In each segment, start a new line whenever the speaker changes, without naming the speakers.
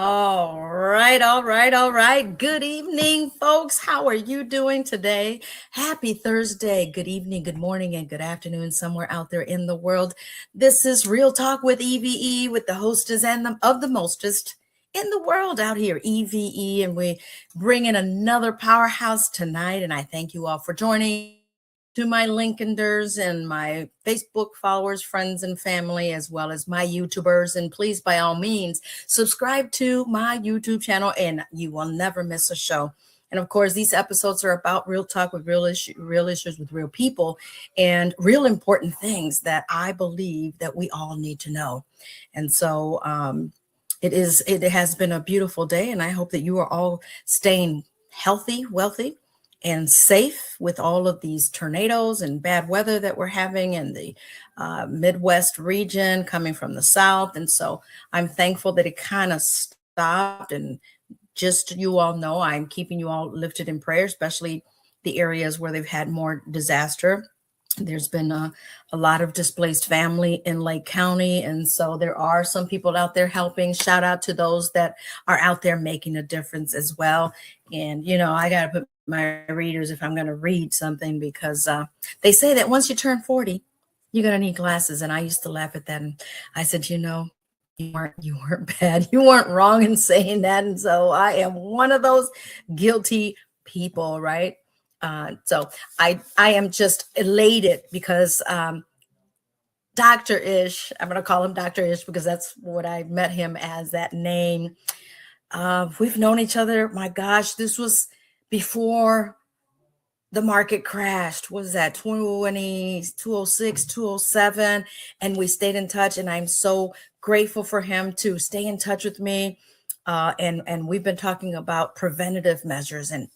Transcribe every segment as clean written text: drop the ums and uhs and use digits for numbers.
All right, all right, all right. Good evening, folks. How are you doing today? Happy Thursday. Good evening, good morning, and good afternoon somewhere out there in the world. This is Real Talk with E.V.E. with the hostess and of the mostest in the world out here, E.V.E. And we bring in another powerhouse tonight. And I thank you all for joining. To my Linkenders and my Facebook followers, friends, and family, as well as my YouTubers. And please, by all means, subscribe to my YouTube channel and you will never miss a show. And of course, these episodes are about real talk with real issues with real people and real important things that I believe that we all need to know. And so it has been a beautiful day, and I hope that you are all staying healthy, wealthy, and safe with all of these tornadoes and bad weather that we're having in the Midwest region coming from the South. And so I'm thankful that it kind of stopped. And just you all know, I'm keeping you all lifted in prayer, especially the areas where they've had more disaster. There's been a lot of displaced family in Lake County. And so there are some people out there helping. Shout out to those that are out there making a difference as well. And, you know, I got to put my readers if I'm going to read something, because they say that once you turn 40, you're going to need glasses. And I used to laugh at that. And I said, you know, you weren't bad. You weren't wrong in saying that. And so I am one of those guilty people, right? So I am just elated because Dr. Ish, I'm going to call him Dr. Ish because that's what I met him as, that name. We've known each other. My gosh, this was before the market crashed. What was that? 206, 207. And we stayed in touch. And I'm so grateful for him to stay in touch with me. And we've been talking about preventative measures. And,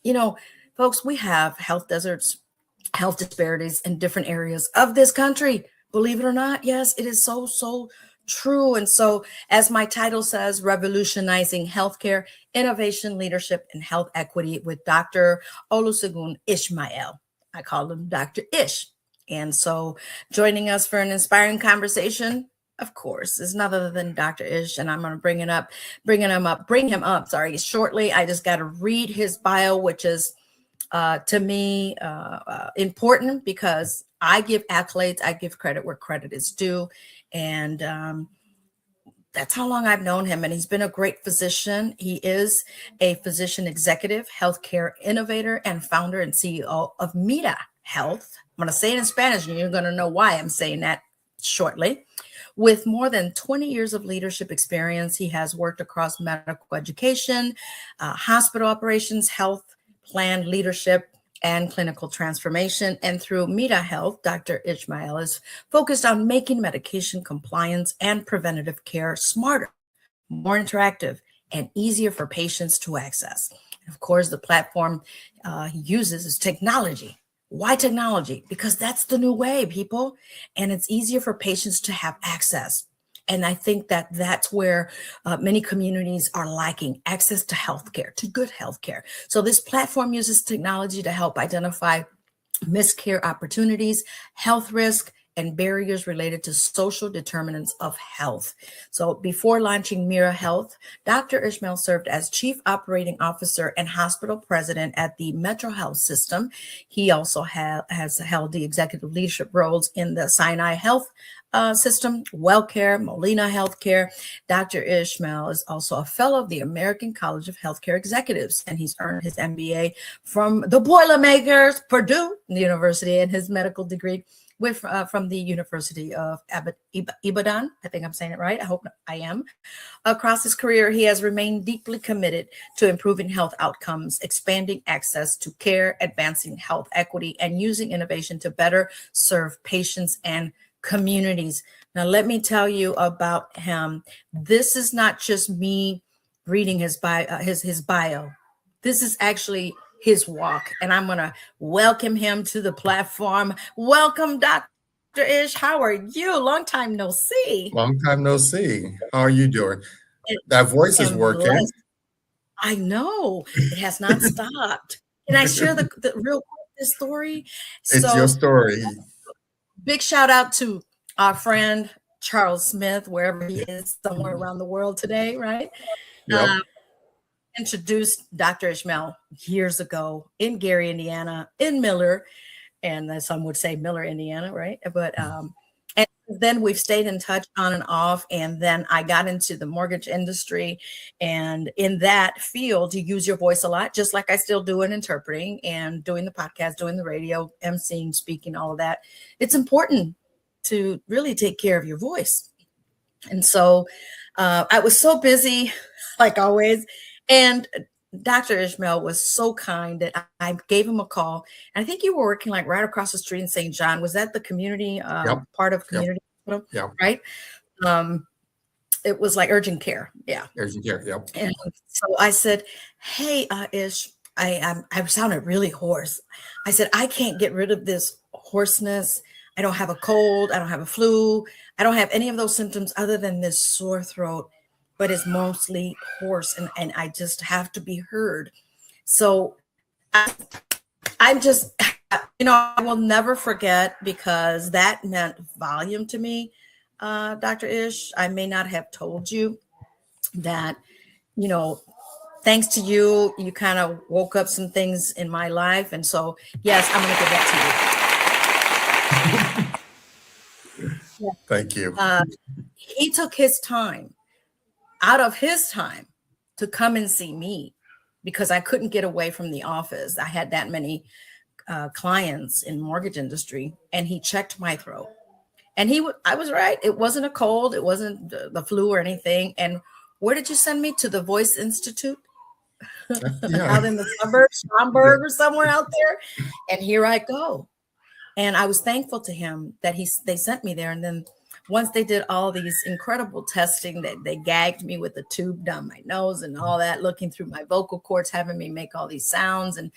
you know, folks, we have health deserts, health disparities in different areas of this country. Believe it or not, yes, it is so true. And so, as my title says, Revolutionizing Healthcare, Innovation, Leadership, and Health Equity with Dr. Olusegun Ishmael. I call him Dr. Ish. And so, joining us for an inspiring conversation, of course, is none other than Dr. Ish, and I'm going to bring him up. Sorry, shortly. I just got to read his bio, which is to me important because I give accolades, I give credit where credit is due, and that's how long I've known him. And he's been a great physician. He is a physician executive, healthcare innovator, and founder and CEO of MIRA Health. I'm going to say it in Spanish, and you're going to know why I'm saying that shortly. With more than 20 years of leadership experience, he has worked across medical education, hospital operations, health plan leadership, and clinical transformation. And through MIRA Health, Dr. Ishmael is focused on making medication compliance and preventative care smarter, more interactive, and easier for patients to access. And of course, the platform he uses is technology. Why technology? Because that's the new way, people. And it's easier for patients to have access. And I think that that's where many communities are lacking access to healthcare, to good healthcare. So this platform uses technology to help identify missed care opportunities, health risk, and barriers related to social determinants of health. So before launching MIRA Health, Dr. Ishmael served as Chief Operating Officer and Hospital President at the Metro Health System. He also has held the executive leadership roles in the Sinai Health System, WellCare, Molina Healthcare. Dr. Ishmael is also a fellow of the American College of Healthcare Executives, and he's earned his MBA from the Boilermakers, Purdue University, and his medical degree from the University of Ibadan. I think I'm saying it right. I hope I am. Across his career, he has remained deeply committed to improving health outcomes, expanding access to care, advancing health equity, and using innovation to better serve patients and communities. Now, let me tell you about him. This is not just me reading his bio. This is actually his walk, and I'm going to welcome him to the platform. Welcome, Dr. Ish. How are you? Long time no see.
Long time no see. How are you doing? That voice is working.
Blessed. I know. It has not stopped. Can I share the real quick this story?
It's your story.
Big shout out to our friend Charles Smith, wherever he is, somewhere around the world today, right?
Yep.
Introduced Dr. Ishmael years ago in Gary, Indiana, in Miller, and some would say Miller, Indiana, right? But and then we've stayed in touch on and off. And then I got into the mortgage industry, and in that field, you use your voice a lot, just like I still do in interpreting and doing the podcast, doing the radio, emceeing, speaking, all of that. It's important to really take care of your voice. And so I was so busy, like always. And Dr. Ishmael was so kind that I gave him a call. And I think you were working like right across the street in St. John. Was that the community
Yep.
part of
Yep.
community hospital?
Yep.
Right? Um, it was like urgent care. Yeah.
Urgent care. Yep.
And so I said, "Hey, Ish, I sounded really hoarse. I said, I can't get rid of this hoarseness. I don't have a cold. I don't have a flu. I don't have any of those symptoms other than this sore throat, but it's mostly hoarse, and I just have to be heard." So I'm just, I will never forget, because that meant volume to me, Dr. Ish. I may not have told you that, thanks to you, you kind of woke up some things in my life. And so, yes, I'm going to give that
to you. Thank you.
He took his time, out of his time, to come and see me, because I couldn't get away from the office. I had that many clients in mortgage industry, and he checked my throat. And I was right. It wasn't a cold. It wasn't the flu or anything. And where did you send me? To the Voice Institute? Out in the suburbs, Schaumburg or somewhere out there. And here I go. And I was thankful to him that they sent me there. And then once they did all these incredible testing, that they gagged me with a tube down my nose and all that, looking through my vocal cords, having me make all these sounds. And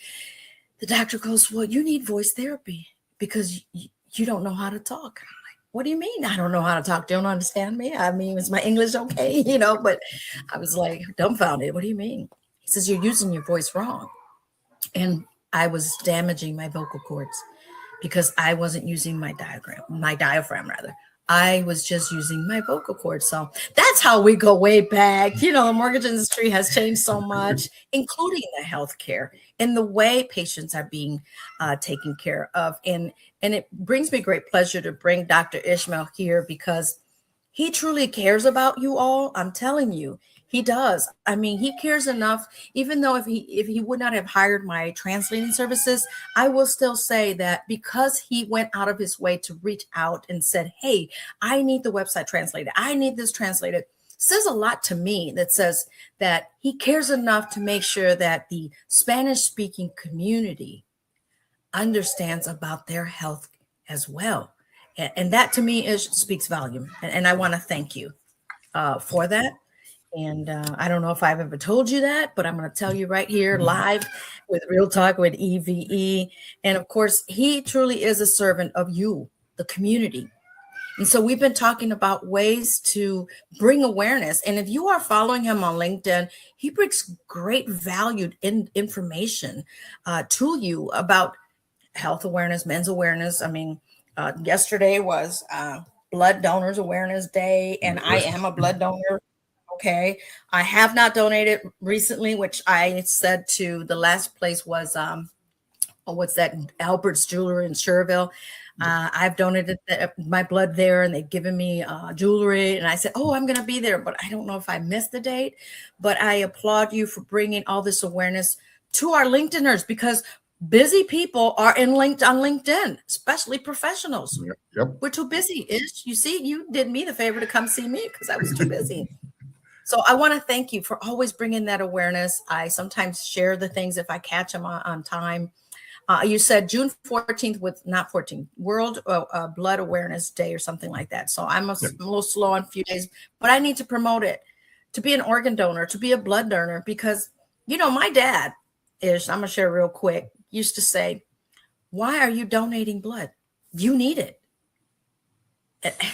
the doctor goes, "Well, you need voice therapy because you don't know how to talk." I'm like, "What do you mean I don't know how to talk? Don't understand me? I mean, is my English okay?" But I was like dumbfounded. "What do you mean?" He says, "You're using your voice wrong." And I was damaging my vocal cords because I wasn't using my diaphragm rather. I was just using my vocal cords. So that's how we go way back. The mortgage industry has changed so much, including the healthcare and the way patients are being taken care of. And it brings me great pleasure to bring Dr. Ishmael here, because he truly cares about you all. I'm telling you, he does. I mean, he cares enough, even though if he would not have hired my translating services, I will still say that because he went out of his way to reach out and said, "Hey, I need the website translated. I need this translated," says a lot to me. That says that he cares enough to make sure that the Spanish speaking community understands about their health as well. And that to me speaks volume. And I want to thank you for that. And I don't know if I've ever told you that, but I'm going to tell you right here live with Real Talk with E.V.E. And of course, he truly is a servant of you, the community. And so we've been talking about ways to bring awareness. And if you are following him on LinkedIn, he brings great valued information to you about health awareness, men's awareness. I mean, yesterday was Blood Donors Awareness Day, and I am a blood donor. Okay. I have not donated recently, which I said to the last place was, what's that? Albert's Jewelry in Sherville. I've donated my blood there, and they've given me jewelry. And I said, "Oh, I'm going to be there," but I don't know if I missed the date. But I applaud you for bringing all this awareness to our LinkedIners, because busy people are on LinkedIn, especially professionals.
Yep.
We're too busy. You see, you did me the favor to come see me because I was too busy. So I want to thank you for always bringing that awareness. I sometimes share the things if I catch them on time. You said June 14th not 14th, World Blood Awareness Day or something like that. So I'm a little slow on a few days, but I need to promote it, to be an organ donor, to be a blood donor, because, my dad I'm going to share real quick, used to say, "Why are you donating blood? You need it."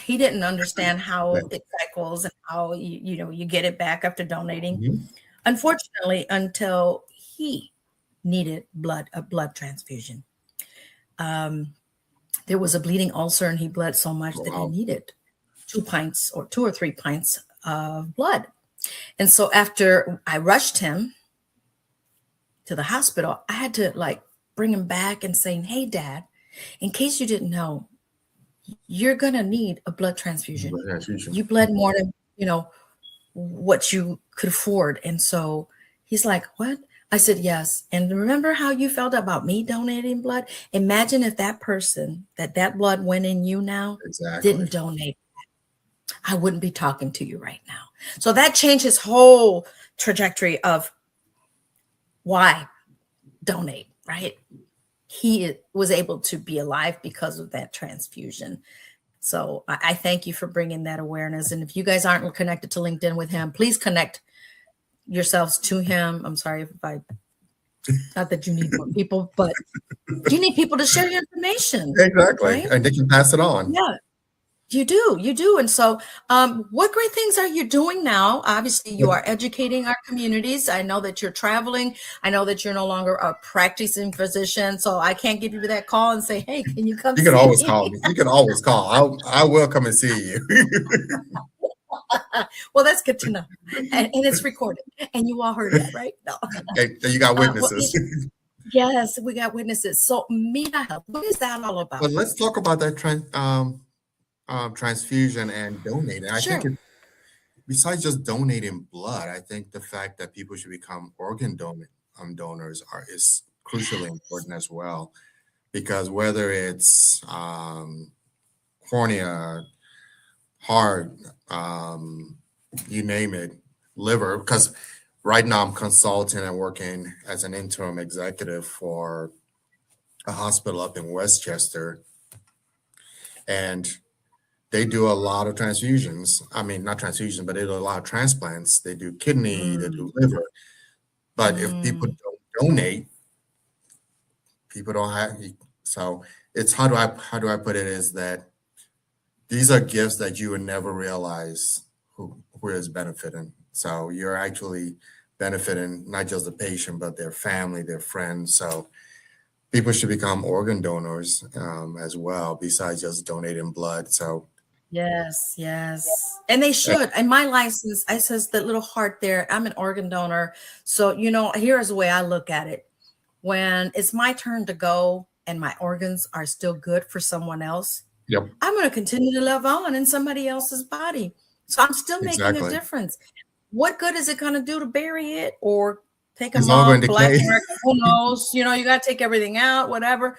He didn't understand how it cycles and how you get it back after donating. Mm-hmm. Unfortunately, until he needed a blood transfusion. There was a bleeding ulcer, and he bled so much that he needed 2 or 3 pints of blood. And so after I rushed him to the hospital, I had to like bring him back and saying, hey, Dad, in case you didn't know, you're going to need a blood transfusion. You bled more than, what you could afford. And so he's like, what? I said, yes. And remember how you felt about me donating blood? Imagine if that person that blood went in you now didn't donate. I wouldn't be talking to you right now. So that changed his whole trajectory of why donate, right? He was able to be alive because of that transfusion. So I thank you for bringing that awareness. And if you guys aren't connected to LinkedIn with him, please connect yourselves to him. I'm sorry if not that you need more people, but you need people to share your information.
Exactly.
Right?
And they can pass it on.
Yeah. You do. And so what great things are you doing now? Obviously, you are educating our communities. I know that you're traveling. I know that you're no longer a practicing physician. So I can't give you that call and say, hey, can you come see me?
You can always call me. You can always call. I will come and see you.
Well, that's good to know. And it's recorded. And you all heard that, right? No.
Okay, you got witnesses.
Yes, we got witnesses. So MIRA Health, what is that all about?
But let's talk about that transfusion and donating. I
Sure.
think besides just donating blood, I think the fact that people should become organ donors is crucially important as well, because whether it's cornea, heart, you name it, liver, because right now I'm consulting and working as an interim executive for a hospital up in Westchester, and they do a lot of transfusions. I mean, not transfusions, but they do a lot of transplants. They do kidney, they do liver. But if people don't donate, people don't have. So it's how do I put it is that these are gifts that you would never realize who is benefiting. So you're actually benefiting not just the patient, but their family, their friends. So people should become organ donors as well, besides just donating blood. So
yes. And they should. And my license, I says that little heart there, I'm an organ donor. So, here's the way I look at it. When it's my turn to go and my organs are still good for someone else,
yep,
I'm going to continue to live on in somebody else's body. So I'm still making a difference. What good is it going to do to bury it or take them off, black mark, who knows? You got to take everything out, whatever.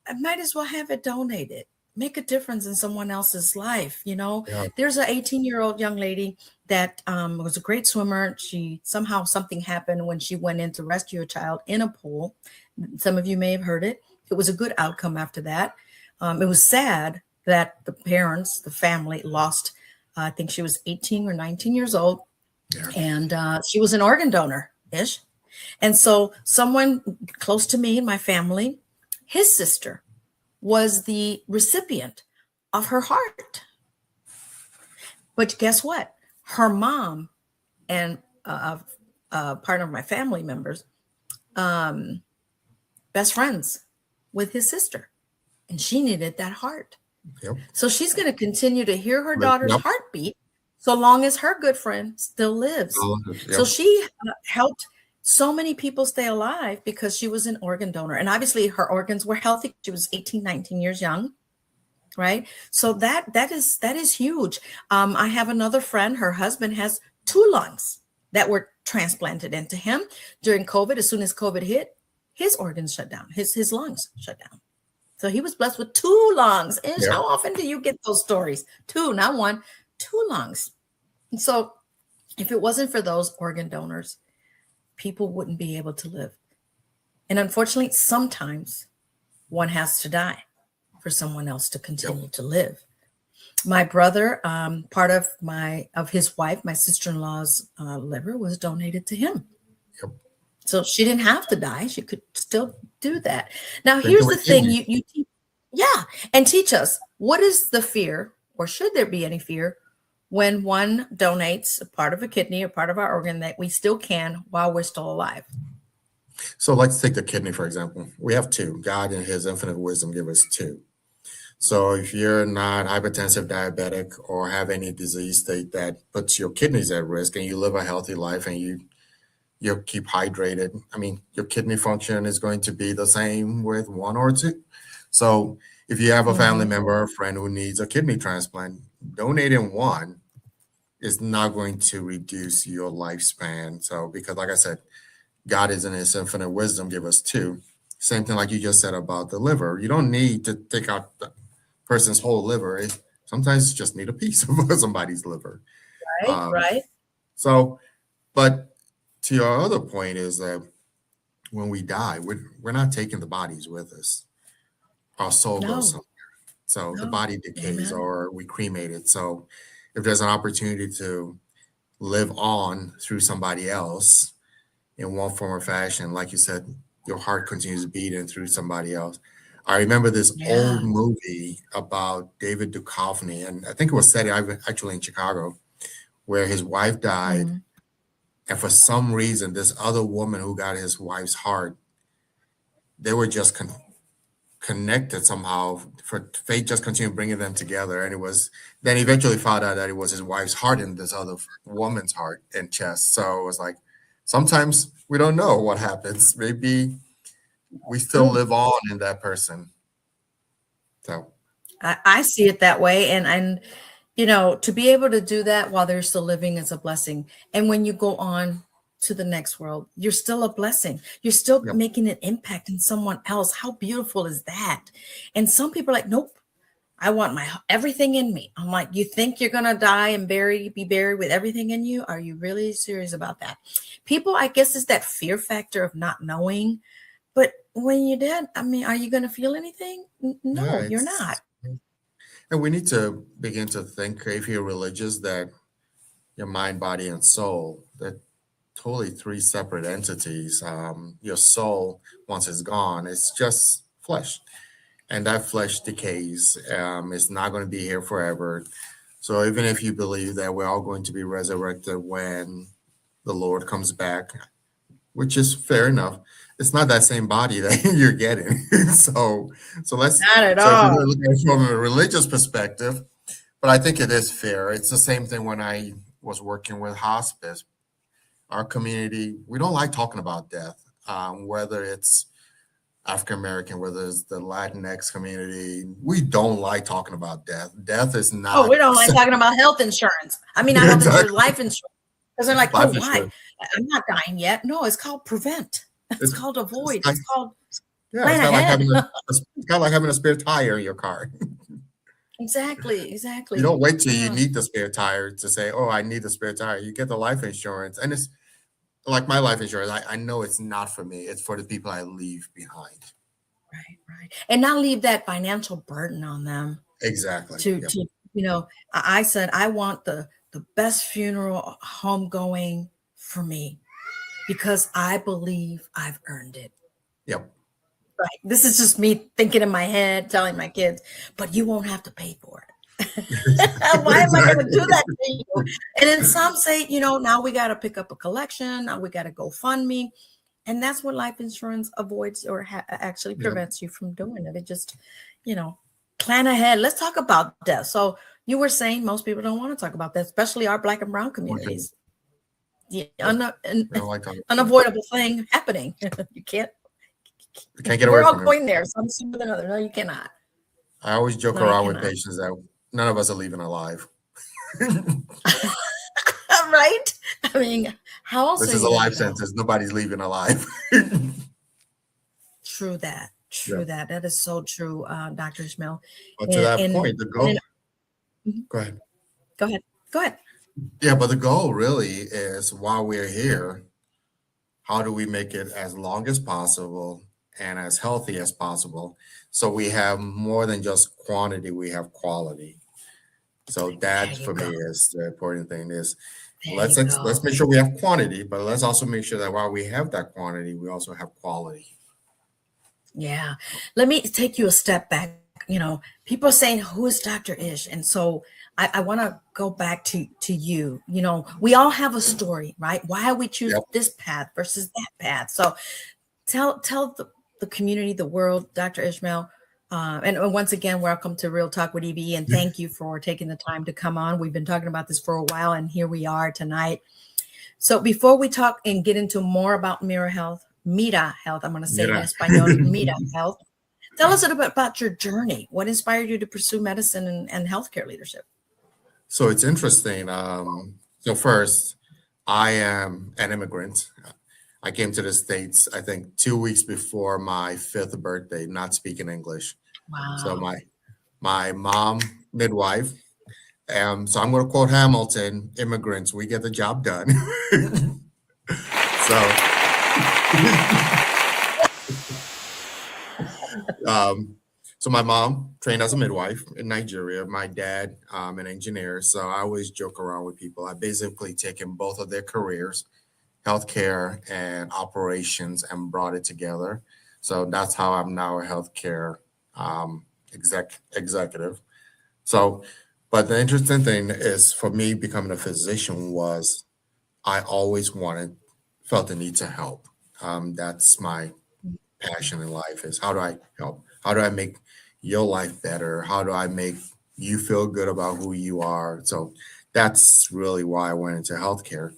I might as well have it donated. Make a difference in someone else's life. There's an 18-year-old young lady that was a great swimmer. Something happened when she went in to rescue a child in a pool. Some of you may have heard it. It was a good outcome after that. It was sad that the family lost, I think she was 18 or 19 years old. Yeah. And she was an organ donor-ish. And so someone close to me and my family, his sister, was the recipient of her heart. But guess what? Her mom and part of my family members, best friends with his sister. And she needed that heart. Yep. So she's going to continue to hear her daughter's heartbeat so long as her good friend still lives. Yep. So she helped so many people stay alive because she was an organ donor. And obviously her organs were healthy. She was 18, 19 years young, right? So that is huge. I have another friend, her husband has 2 lungs that were transplanted into him during COVID. As soon as COVID hit, his organs shut down, his lungs shut down. So he was blessed with 2 lungs. And how often do you get those stories? 2, not 1, 2 lungs. And so if it wasn't for those organ donors, people wouldn't be able to live. And unfortunately, sometimes one has to die for someone else to continue to live. My brother, part of his wife, my sister-in-law's liver was donated to him. Yep. So she didn't have to die. She could still do that. Now, here's the thing. You teach us, what is the fear, or should there be any fear, when one donates a part of a kidney or part of our organ that we still can while we're still alive?
So let's take the kidney, for example. We have 2. God in his infinite wisdom gave us 2. So if you're not hypertensive, diabetic, or have any disease state that puts your kidneys at risk, and you live a healthy life, and you keep hydrated, I mean, your kidney function is going to be the same with one or two. So if you have a family
Mhm.
member or friend who needs a kidney transplant, donating one is not going to reduce your lifespan. So because like I said, God is in his infinite wisdom give us two. Same thing like you just said about the liver. You don't need to take out the person's whole liver. Sometimes you just need a piece of somebody's liver.
Right,
Um,
right.
so, but to your other point is that when we die, we're not taking the bodies with us. Our soul goes
No,
somewhere. So the
no.
body decays
Amen.
or we cremate it. So if there's an opportunity to live on through somebody else in one form or fashion, like you said, your heart continues beating through somebody else. I remember this old
Yeah.
movie about David Duchovny, and I think it was set actually in Chicago, where his wife died,
Mhm.
and for some reason, this other woman who got his wife's heart, they were just connected somehow. For fate just continued bringing them together, and it was then eventually found out that it was his wife's heart in this other woman's heart and chest. So it was like sometimes we don't know what happens. Maybe we still
True.
live on in that person. So
I see it that way. And to be able to do that while they're still living is a blessing. And when you go on to the next world, you're still a blessing. You're still
yep.
making an impact in someone else. How beautiful is that? And some people are like, nope, I want my everything in me. I'm like, you think you're gonna die and be buried with everything in you? Are you really serious about that? People, I guess it's that fear factor of not knowing. But when you're dead, I mean, are you gonna feel anything?
Yeah,
No, you're not.
it's and we need to begin to think if you're religious that your mind, body, and soul, they're totally three separate entities. Your soul, once it's gone, it's just flesh. And that flesh decays. It's not going to be here forever. So even if you believe that we're all going to be resurrected when the Lord comes back, which is fair enough, it's not that same body that you're getting. so so let's
Not at
so if you're
all.
looking at it from a religious perspective, but I think it is fair. It's the same thing when I was working with hospice. Our community, we don't like talking about death, whether it's African American, whether it's the Latinx community. We don't like talking about death. Death is
Oh, we
not
don't like talking about health insurance. I mean, not health insurance,
exactly
life insurance. Because they're like, oh,
life
why?
insurance.
I'm not dying yet. No, it's called prevent. It's
It's,
called
it's
avoid.
like
It's called
yeah,
plan ahead.
it's kind of like having a spare tire in your car.
Exactly,
You
exactly.
don't wait till you
Yeah.
need the spare tire to say, "Oh, I need the spare tire." You get the life insurance, and it's like my life insurance. I know it's not for me; it's for the people I leave behind.
Right, right. And not leave that financial burden on them
Exactly.
to
Yep.
to I said I want the best funeral home going for me because I believe I've earned it.
Yep.
Right. This is just me thinking in my head, telling my kids, but you won't have to pay for it. Why am I going to do
exactly.
that to you? And then some say, now we got to pick up a collection. Now we got to go fund me. And that's what life insurance avoids or actually
Yep.
prevents you from doing it. It just, you know, plan ahead. Let's talk about death. So you were saying most people don't want to talk about that, especially our Black and Brown
Okay.
communities. The
Yep. I don't like talking about it.
unavoidable thing happening. You can't.
You can't get
We're
away
all
from it.
going there. Some sooner than others. No, you cannot.
I always joke
No, you
around with
cannot.
patients that none of us are leaving alive.
Right? I mean, how else
This
are
is
you
a
going to
life
go?
sentence. Nobody's leaving alive.
True that.
Yeah.
True that. That is so true, Dr. Ishmael.
But to
And
that
and,
point, the
and in,
goal.
mhm.
Go ahead.
Go ahead. Go ahead.
Yeah, but the goal really is while we're here, how do we make it as long as possible and as healthy as possible? So we have more than just quantity, we have quality. So
There
that
you
for
go.
me is the important thing is
There you
let's
go.
make sure we have quantity, but let's also make sure that while we have that quantity, we also have quality.
Yeah. Let me take you a step back. People are saying, who is Dr. Ish? And so I want to go back to you. We all have a story, right? Why we choose
Yep.
this path versus that path. So tell the community, the world, Dr. Ishmael, And once again, welcome to Real Talk with E.V.E. And thank you for taking the time to come on. We've been talking about this for a while, and here we are tonight. So before we talk and get into more about MIRA Health, MIRA Health, I'm going to say it in
Mira.
Espanol, MIRA Health. Tell us a little bit about your journey. What inspired you to pursue medicine and healthcare leadership?
So it's interesting. So first, I am an immigrant. I came to the States, I think, 2 weeks before my fifth birthday, not speaking English. So
Wow.
my mom, midwife. So I'm going to quote Hamilton: "Immigrants, we get the job done." So Um, so my mom trained as a midwife in Nigeria. My dad, an engineer. So I always joke around with people. I basically taken both of their careers, healthcare and operations, and brought it together. So that's how I'm now a healthcare executive. So, but the interesting thing is for me becoming a physician was I always felt the need to help. That's my passion in life is how do I help? How do I make your life better? How do I make you feel good about who you are? So that's really why I went into healthcare.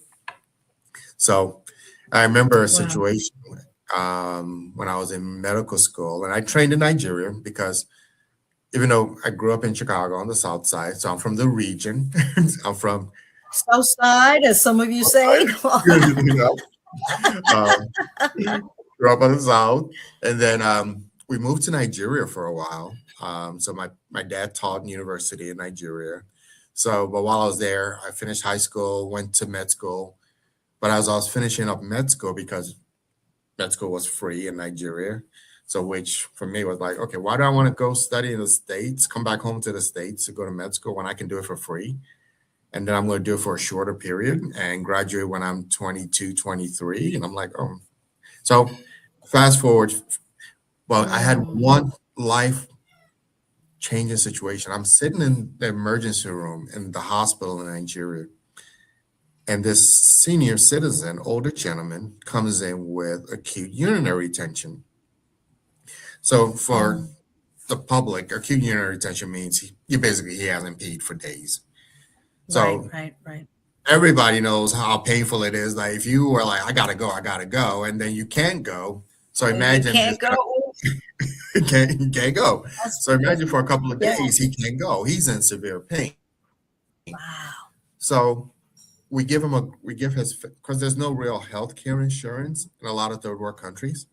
So I remember a
Wow.
situation when I was in medical school, and I trained in Nigeria because even though I grew up in Chicago on the South Side, so I'm from the region. I'm from
South side, as some of you say.
you know, um, grew up on the South, and then we moved to Nigeria for a while. So my dad taught in university in Nigeria. So, but while I was there, I finished high school, went to med school. But as I was finishing up med school, because med school was free in Nigeria, so which for me was like, okay, why do I want to go study in the States, come back home to the States to go to med school when I can do it for free? And then I'm going to do it for a shorter period and graduate when I'm 22, 23. And I'm like, oh, so fast forward. Well, I had
Mm.
one life changing situation. I'm sitting in the emergency room in the hospital in Nigeria, and this senior citizen, older gentleman, comes in with acute urinary retention. So for
Mm.
the public, acute urinary retention means he hasn't peed for days.
Right,
So
right, right.
everybody knows how painful it is. Like if you were like, I gotta go, and then you can't go. So
And you
imagine this
can't go.
he can't go.
That's
So imagine for a couple of
yeah.
days he can't go. He's in severe pain.
Wow.
So we give his because there's no real health care insurance in a lot of third world countries.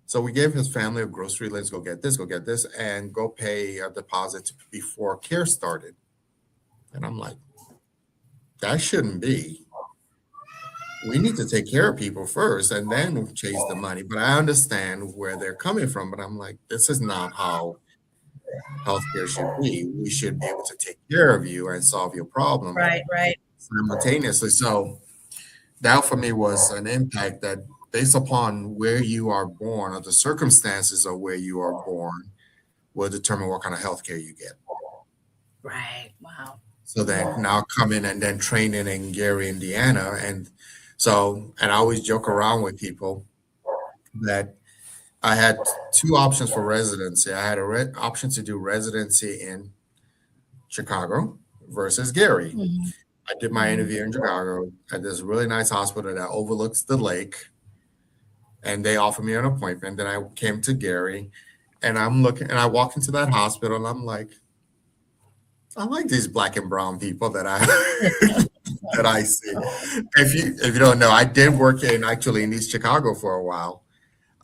So we gave his family a grocery list, go get this, and go pay a deposit before care started. And I'm like, that shouldn't be. We need to take care of people first and then chase the money. But I understand where they're coming from. But I'm like, this is not how healthcare should be. We should be able to take care of you and solve your problem
Right, right,
simultaneously. So that for me was an impact that based upon where you are born or the circumstances of where you are born will determine what kind of healthcare you get.
right. Wow.
So then now coming and then training in Gary, Indiana. And I always joke around with people that I had two options for residency. I had option to do residency in Chicago versus Gary.
Mhm,
I did my
mhm.
interview in Chicago at this really nice hospital that overlooks the lake, and they offered me an appointment. Then I came to Gary, and I'm looking, and I walk into that hospital, and I'm like, I like these black and brown people that I that I see. If you don't know, I did work in actually in East Chicago for a while.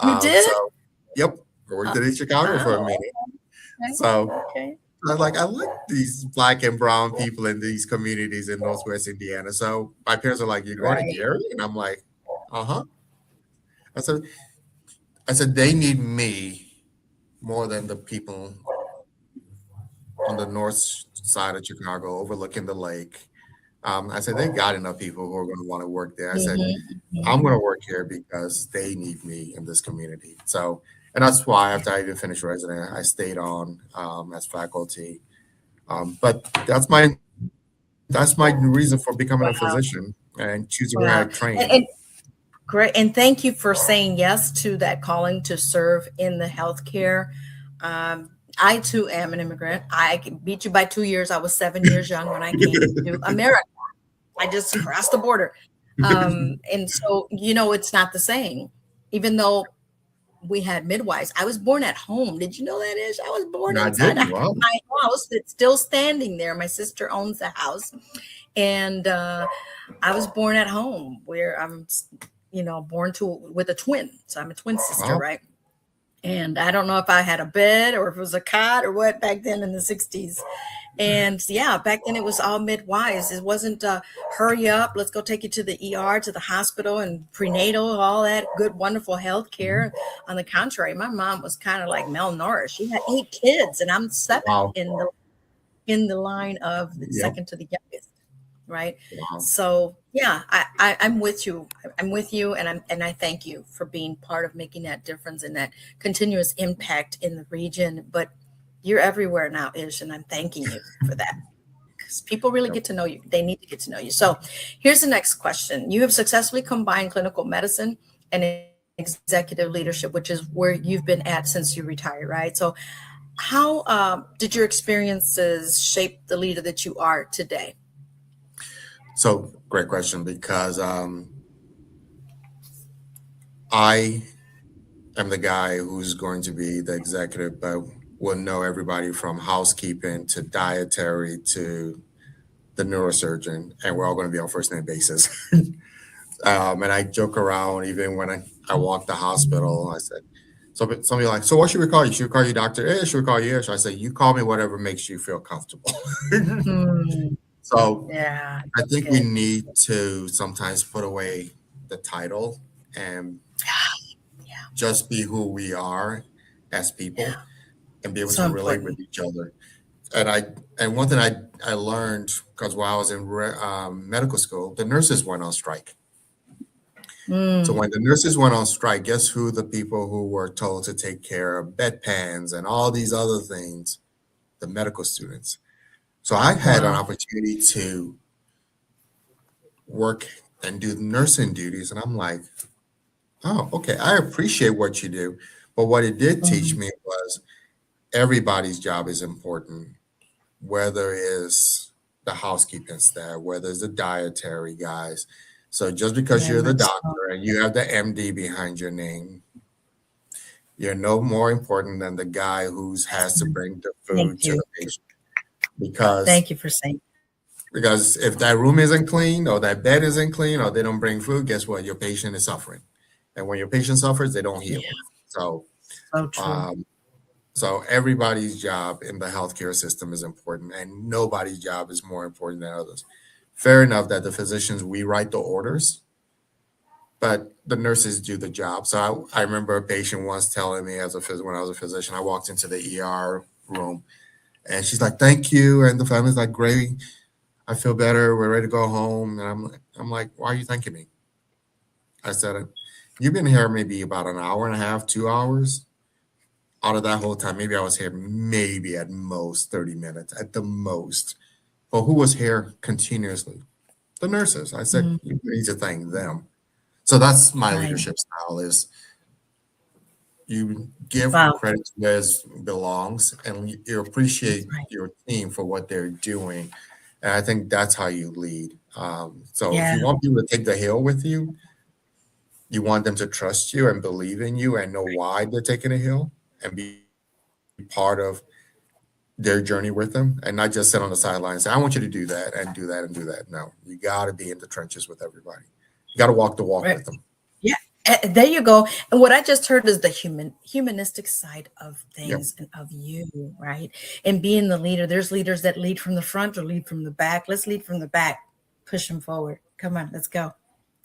You did?
So, yep, I worked in East Chicago for a
Wow.
minute.
Okay.
So
Okay.
I like these black and brown people in these communities in Northwest Indiana. So my parents are like, "You're going to
Right.
Gary?" And I'm like, "Uh-huh." I said, they need me more than the people on the north side of Chicago overlooking the lake. I said, they got enough people who are going to want to work there. I said,
Mhm,
I'm
mhm.
going to work here because they need me in this community. So, and that's why after I even finished resident, I stayed on as faculty. But that's my reason for becoming a
Wow.
physician and choosing where I
Wow. And,
train.
and great. And thank you for saying yes to that calling to serve in the healthcare. Um, I too am an immigrant. I beat you by 2 years. I was 7 years young when I came to America. I just crossed the border. And so, it's not the same. Even though we had midwives, I was born at home. Did you know that, Ish? I was born
And I
inside
didn't. Wow.
my house that's still standing there. My sister owns the house. And I was born at home where I'm, born to with a twin. So I'm a twin sister,
Wow.
right? And I don't know if I had a bed or if it was a cot or what back then in the 60s. And yeah, back then it was all midwives. It wasn't hurry up, let's go take you to the ER, to the hospital, and prenatal, all that good, wonderful health
Mhm.
care. On the contrary, my mom was kind of like malnourished. She had 8 kids, and I'm seventh
Wow.
in the line of the
Yep.
second to the youngest, right?
Wow.
So yeah, I'm with you. I'm with you, and I thank you for being part of making that difference and that continuous impact in the region. But you're everywhere now, Ish, and I'm thanking you for that because people really
Yep.
get to know you. They need to get to know you. So here's the next question. You have successfully combined clinical medicine and executive leadership, which is where you've been at since you retired, right? So how did your experiences shape the leader that you are today?
So great question because I am the guy who's going to be the executive, but will know everybody from housekeeping to dietary to the neurosurgeon, and we're all going to be on first name basis. And I joke around even when I walk the hospital. I said, somebody like, so what should we call you? Should we call you Doctor Ish? Should we call you Ish? I say, you call me whatever makes you feel comfortable.
Hmm.
So
Yeah,
I
that's
think we
good.
need to sometimes put away the title and
Yeah,
just be who we are as people
yeah.
and be able
So
to relate
important.
with each other. And one thing I learned because while I was in medical school, the nurses went on strike. So
Mm,
when the nurses went on strike, guess who the people who were told to take care of bedpans and all these other things? The medical students. So I had an
wow.
opportunity to work and do nursing duties, and I'm like, oh, okay, I appreciate what you do. But what it did teach
Mhm.
me was everybody's job is important, whether it's the housekeeping staff, whether it's the dietary guys. So just because
Very
you're the
much so.
doctor and you have the MD behind your name, you're no more important than the guy who has to bring the
Thank
food to
you.
the patient. Because
Thank you for saying.
because if that room isn't clean or that bed isn't clean or they don't bring food, guess what? Your patient is suffering. And when your patient suffers, they don't
Yeah,
heal. So
so true.
um, so everybody's job in the healthcare system is important, and nobody's job is more important than others. Fair enough that the physicians we write the orders, but the nurses do the job. So I remember a patient once telling me when I was a physician, I walked into the ER room and she's like, "Thank you," and the family's like, "Great, I feel better. We're ready to go home." And I'm like, "Why are you thanking me?" I said, "You've been here maybe about an hour and a half, 2 hours. Out of that whole time, maybe I was here maybe at most 30 minutes, at the most. But who was here continuously? The nurses." I said,
Mm,
"You need to thank them." So that's my
right.
leadership style is you give
Wow.
credit to where it belongs and you
That's
appreciate
right.
your team for what they're doing. And I think that's how you lead. So if
Yeah.
you want people to take the hill with you, you want them to trust you and believe in you and know why they're taking a hill and be part of their journey with them and not just sit on the sidelines and say, I want you to do that and do that and do that. No, you got to be in the trenches with everybody. You got to walk the walk
Right.
with them.
Yeah. There you go. And what I just heard is the humanistic side of
Yep.
things and of you, right? And being the leader. There's leaders that lead from the front or lead from the back. Let's lead from the back. Push them forward. Come on, let's go.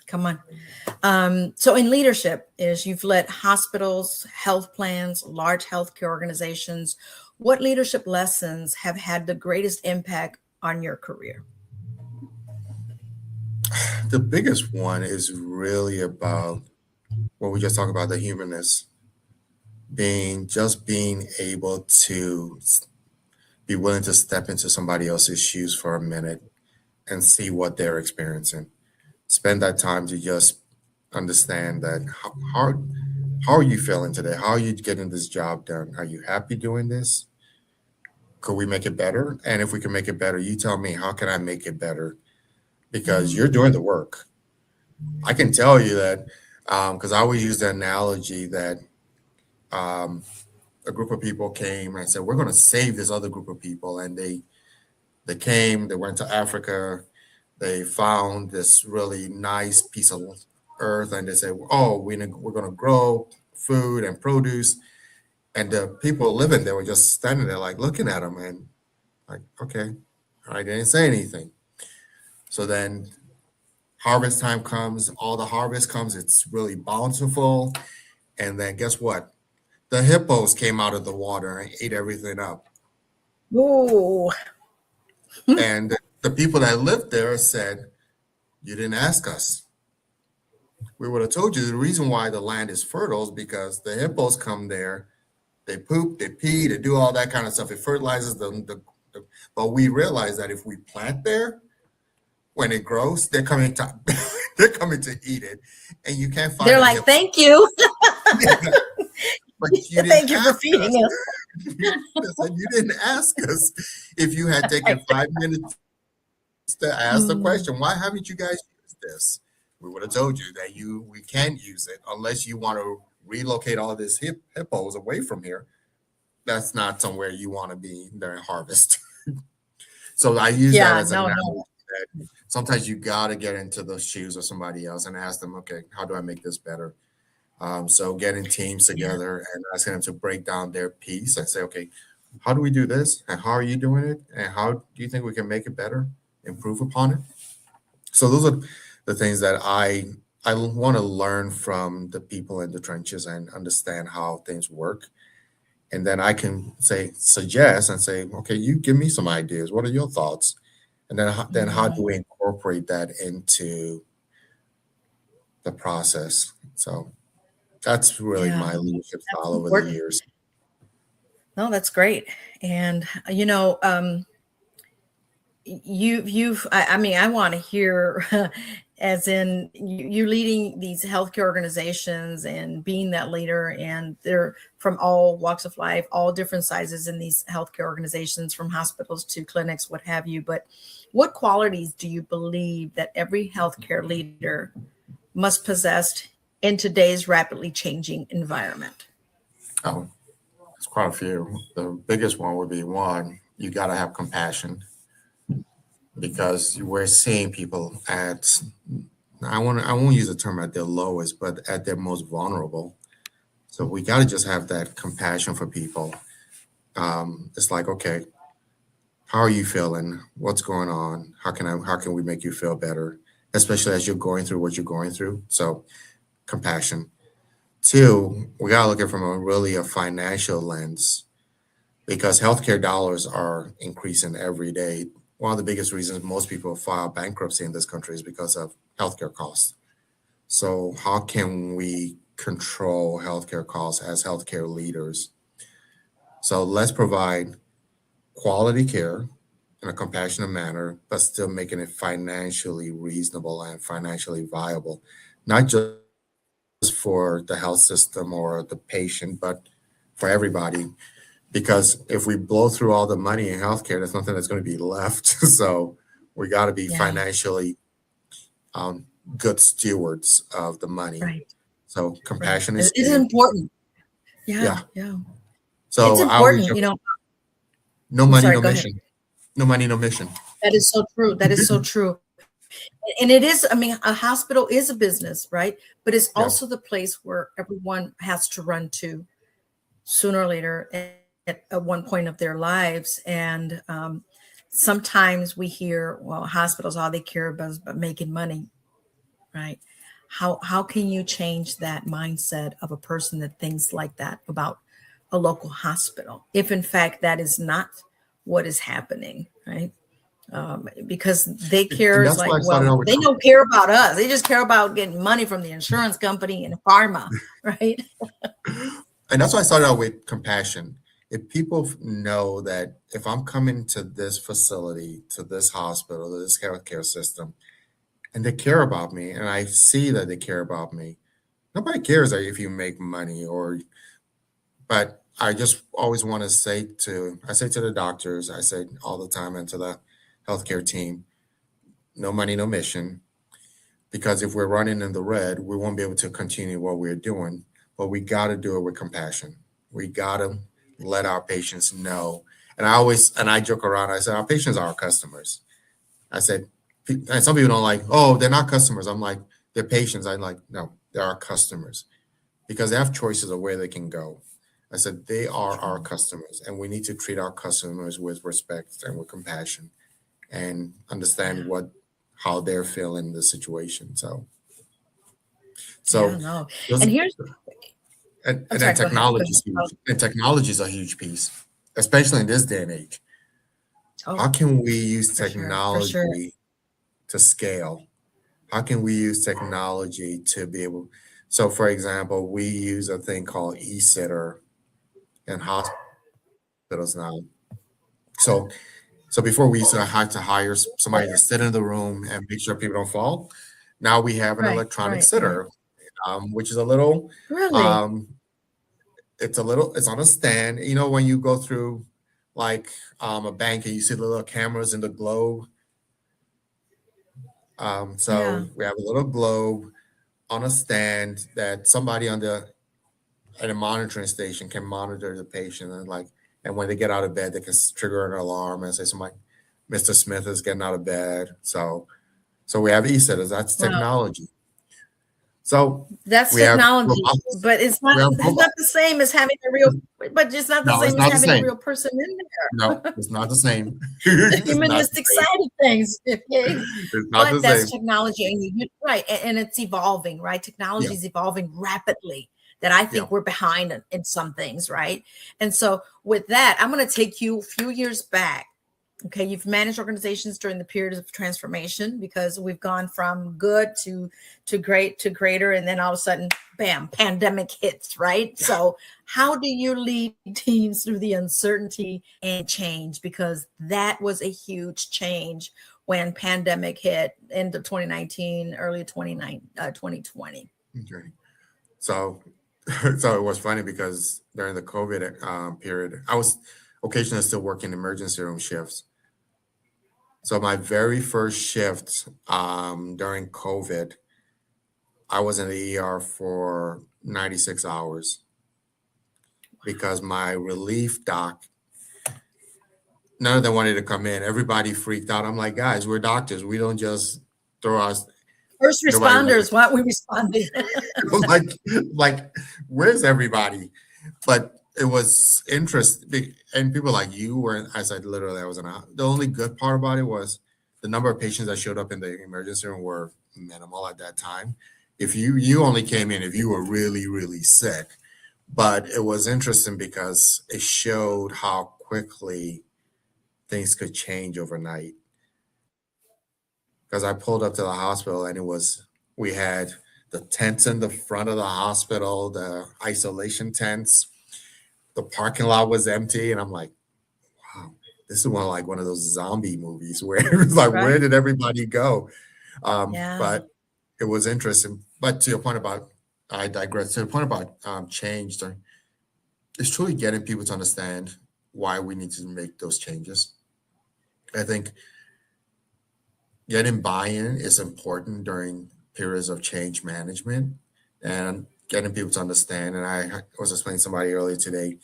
Come on. So in leadership is you've led hospitals, health plans, large healthcare organizations. What leadership lessons have had the greatest impact on your career?
The biggest one is really about what we just talked about, the humanness, being able to be willing to step into somebody else's shoes for a minute and see what they're experiencing. Spend that time to just understand that how are you feeling today? How are you getting this job done? Are you happy doing this? could we make it better? And if we can make it better, you tell me, how can I make it better? Because
Mm.
you're doing the work. I can tell you that, because I always use the analogy that um, a group of people came and said, we're going to save this other group of people. And they came, they went to Africa, they found this really nice piece of earth, and they said, oh, we're going to grow food and produce. And the people living there were just standing there, like looking at them, and like, okay, I didn't say anything. So then harvest time comes, all the harvest comes, it's really bountiful. And then guess what? The hippos came out of the water and ate everything up.
Ooh.
And the people that lived there said, you didn't ask us. We would have told you the reason why the land is fertile is because the hippos come there, they poop, they pee, they do all that kind of stuff. It fertilizes but we realize that if we plant there, when it grows, they're coming to they're coming to eat it, and you can't find
They're
a
like,
hippo.
thank you.
But you didn't
Thank you for
ask
feeding
us.
us.
They said you didn't ask us. If you had taken
Right.
5 minutes to ask the
Mm.
question, why haven't you guys used this? We would have told you that we can't use it unless you want to relocate all these hippos away from here. That's not somewhere you want to be during harvest. So I use that
Yeah,
as an
no, no.
analogy that sometimes you got to get into the shoes of somebody else and ask them, okay, how do I make this better? So getting teams
Yeah.
together and asking them to break down their piece and say, okay, how do we do this? And how are you doing it? And how do you think we can make it better, improve upon it? So those are the things that I want to learn from the people in the trenches and understand how things work. And then I can say suggest and say, okay, you give me some ideas. What are your thoughts? And then how do
Mm.
we incorporate that into the process? So that's really
Yeah,
my leadership
that's
style over the
important.
years.
No, that's great. And I mean, I want to hear, as in you leading these healthcare organizations and being that leader, and they're from all walks of life, all different sizes in these healthcare organizations, from hospitals to clinics, what have you. But what qualities do you believe that every healthcare leader must possess in today's rapidly changing environment?
Oh, it's quite a few. The biggest one would be one, you got to have compassion because we're seeing people at, I won't use the term at their lowest, but at their most vulnerable. So we got to just have that compassion for people. It's like, okay, how are you feeling? What's going on? How can we make you feel better? Especially as you're going through what you're going through. So compassion. Two, we gotta look at it from a financial lens because healthcare dollars are increasing every day. One of the biggest reasons most people file bankruptcy in this country is because of healthcare costs. So how can we control healthcare costs as healthcare leaders? So let's provide quality care in a compassionate manner, but still making it financially reasonable and financially viable, not just for the health system or the patient, but for everybody. Because if we blow through all the money in healthcare, there's nothing that's going to be left. So we got to be
Yeah,
financially um, good stewards of the money.
right,
So
right.
compassion is
It's
key.
important. Yeah,
Yeah.
yeah. It's
So I always
important.
joke, no
I'm
money,
sorry,
no
go ahead.
mission. No money, no mission.
That is so true. That is so true. And it is, I mean, a hospital is a business, right? But it's
Yeah.
also the place where everyone has to run to sooner or later at one point of their lives. And sometimes we hear, well, hospitals, all they care about is about making money, right? How can you change that mindset of a person that thinks like that about a local hospital, if in fact that is not what is happening, right? Because they care
And
is
that's why
like,
I started
well,
out with
they don't care about us. They just care about getting money from the insurance company and pharma, right?
And that's why I started out with compassion. If people know that if I'm coming to this facility, to this hospital, to this healthcare system, and they care about me, and I see that they care about me, nobody cares if you make money or, but I just always want to I say to the doctors, I say all the time, and to the healthcare team, no money, no mission. Because if we're running in the red, we won't be able to continue what we're doing. But we got to do it with compassion. We got to let our patients know. And I joke around. I said, our patients are our customers. I said, and some people don't like, oh, they're not customers. I'm like, they're patients. I'm like, no, they're our customers because they have choices of where they can go. I said, they are our
True.
customers, and we need to treat our customers with respect and with compassion and understand
Yeah.
how they're feeling the situation.
Yeah,
So
no.
those
And here's, I'm
and then
sorry, go ahead. Go
technology is
ahead. Oh,
huge. And technology is a huge piece, especially in this day and age. How
oh,
can we use
for sure. For sure.
technology to scale? How can we use technology to be able? So, for example, we use a thing called e-sitter in hospitals now. So, so before we used to have to hire somebody to sit in the room and make sure people don't fall. Now we have an
Right,
electronic
right, right.
sitter, which is a little,
Really?
um, it's on a stand. You know, when you go through like a bank and you see the little cameras in the globe.
Yeah.
So we have a little globe on a stand that somebody on the at a monitoring station can monitor the patient and when they get out of bed they can trigger an alarm and say somebody Mr. Smith is getting out of bed. So we have e-sitters, that's
Wow.
technology. So
That's
we have
technology,
robots,
but it's not
we have
it's not
robots.
the same as having a real but it's not the
No, it's
same as
not the
having a
same.
real person in
No,
there.
it's not the same.
The
It's not the
humanistic
same.
side of things. Okay.
It's not
But
the
that's
same.
technology, and right, and it's evolving, right?
Yeah,
Technology is evolving rapidly. That I
yeah.
think we're behind in some things, right? And so, with that, I'm going to take you a few years back. Okay, you've managed organizations during the period of transformation because we've gone from good to great to greater, and then all of a sudden, bam, pandemic hits, right? So, how do you lead teams through the uncertainty and change? Because that was a huge change when pandemic hit, end of 2019, early 2020.
Okay. So, so it was funny because during the COVID period, I was occasionally still working emergency room shifts. So my very first shift during COVID, I was in the ER for 96 hours because my relief doc, none of them wanted to come in. Everybody freaked out. I'm like, guys, we're doctors. We don't just throw us.
First
Nobody was
responders, why aren't we responding?
like, like, where's everybody? But it was interesting, and people like you were. I said, literally, I was not. The only good part about it was the number of patients that showed up in the emergency room were minimal at that time. If you only came in if you were really sick, but it was interesting because it showed how quickly things could change overnight. Because I pulled up to the hospital and we had the tents in the front of the hospital, the isolation tents. The parking lot was empty, and I'm like, wow, this is one of those zombie movies where it was like, where
Right.
did everybody go?
Yeah.
But it was interesting. But to your point about, I digress. To the point about change, it's truly getting people to understand why we need to make those changes. I think getting buy-in is important during periods of change management and getting people to understand. And I was explaining to somebody earlier today,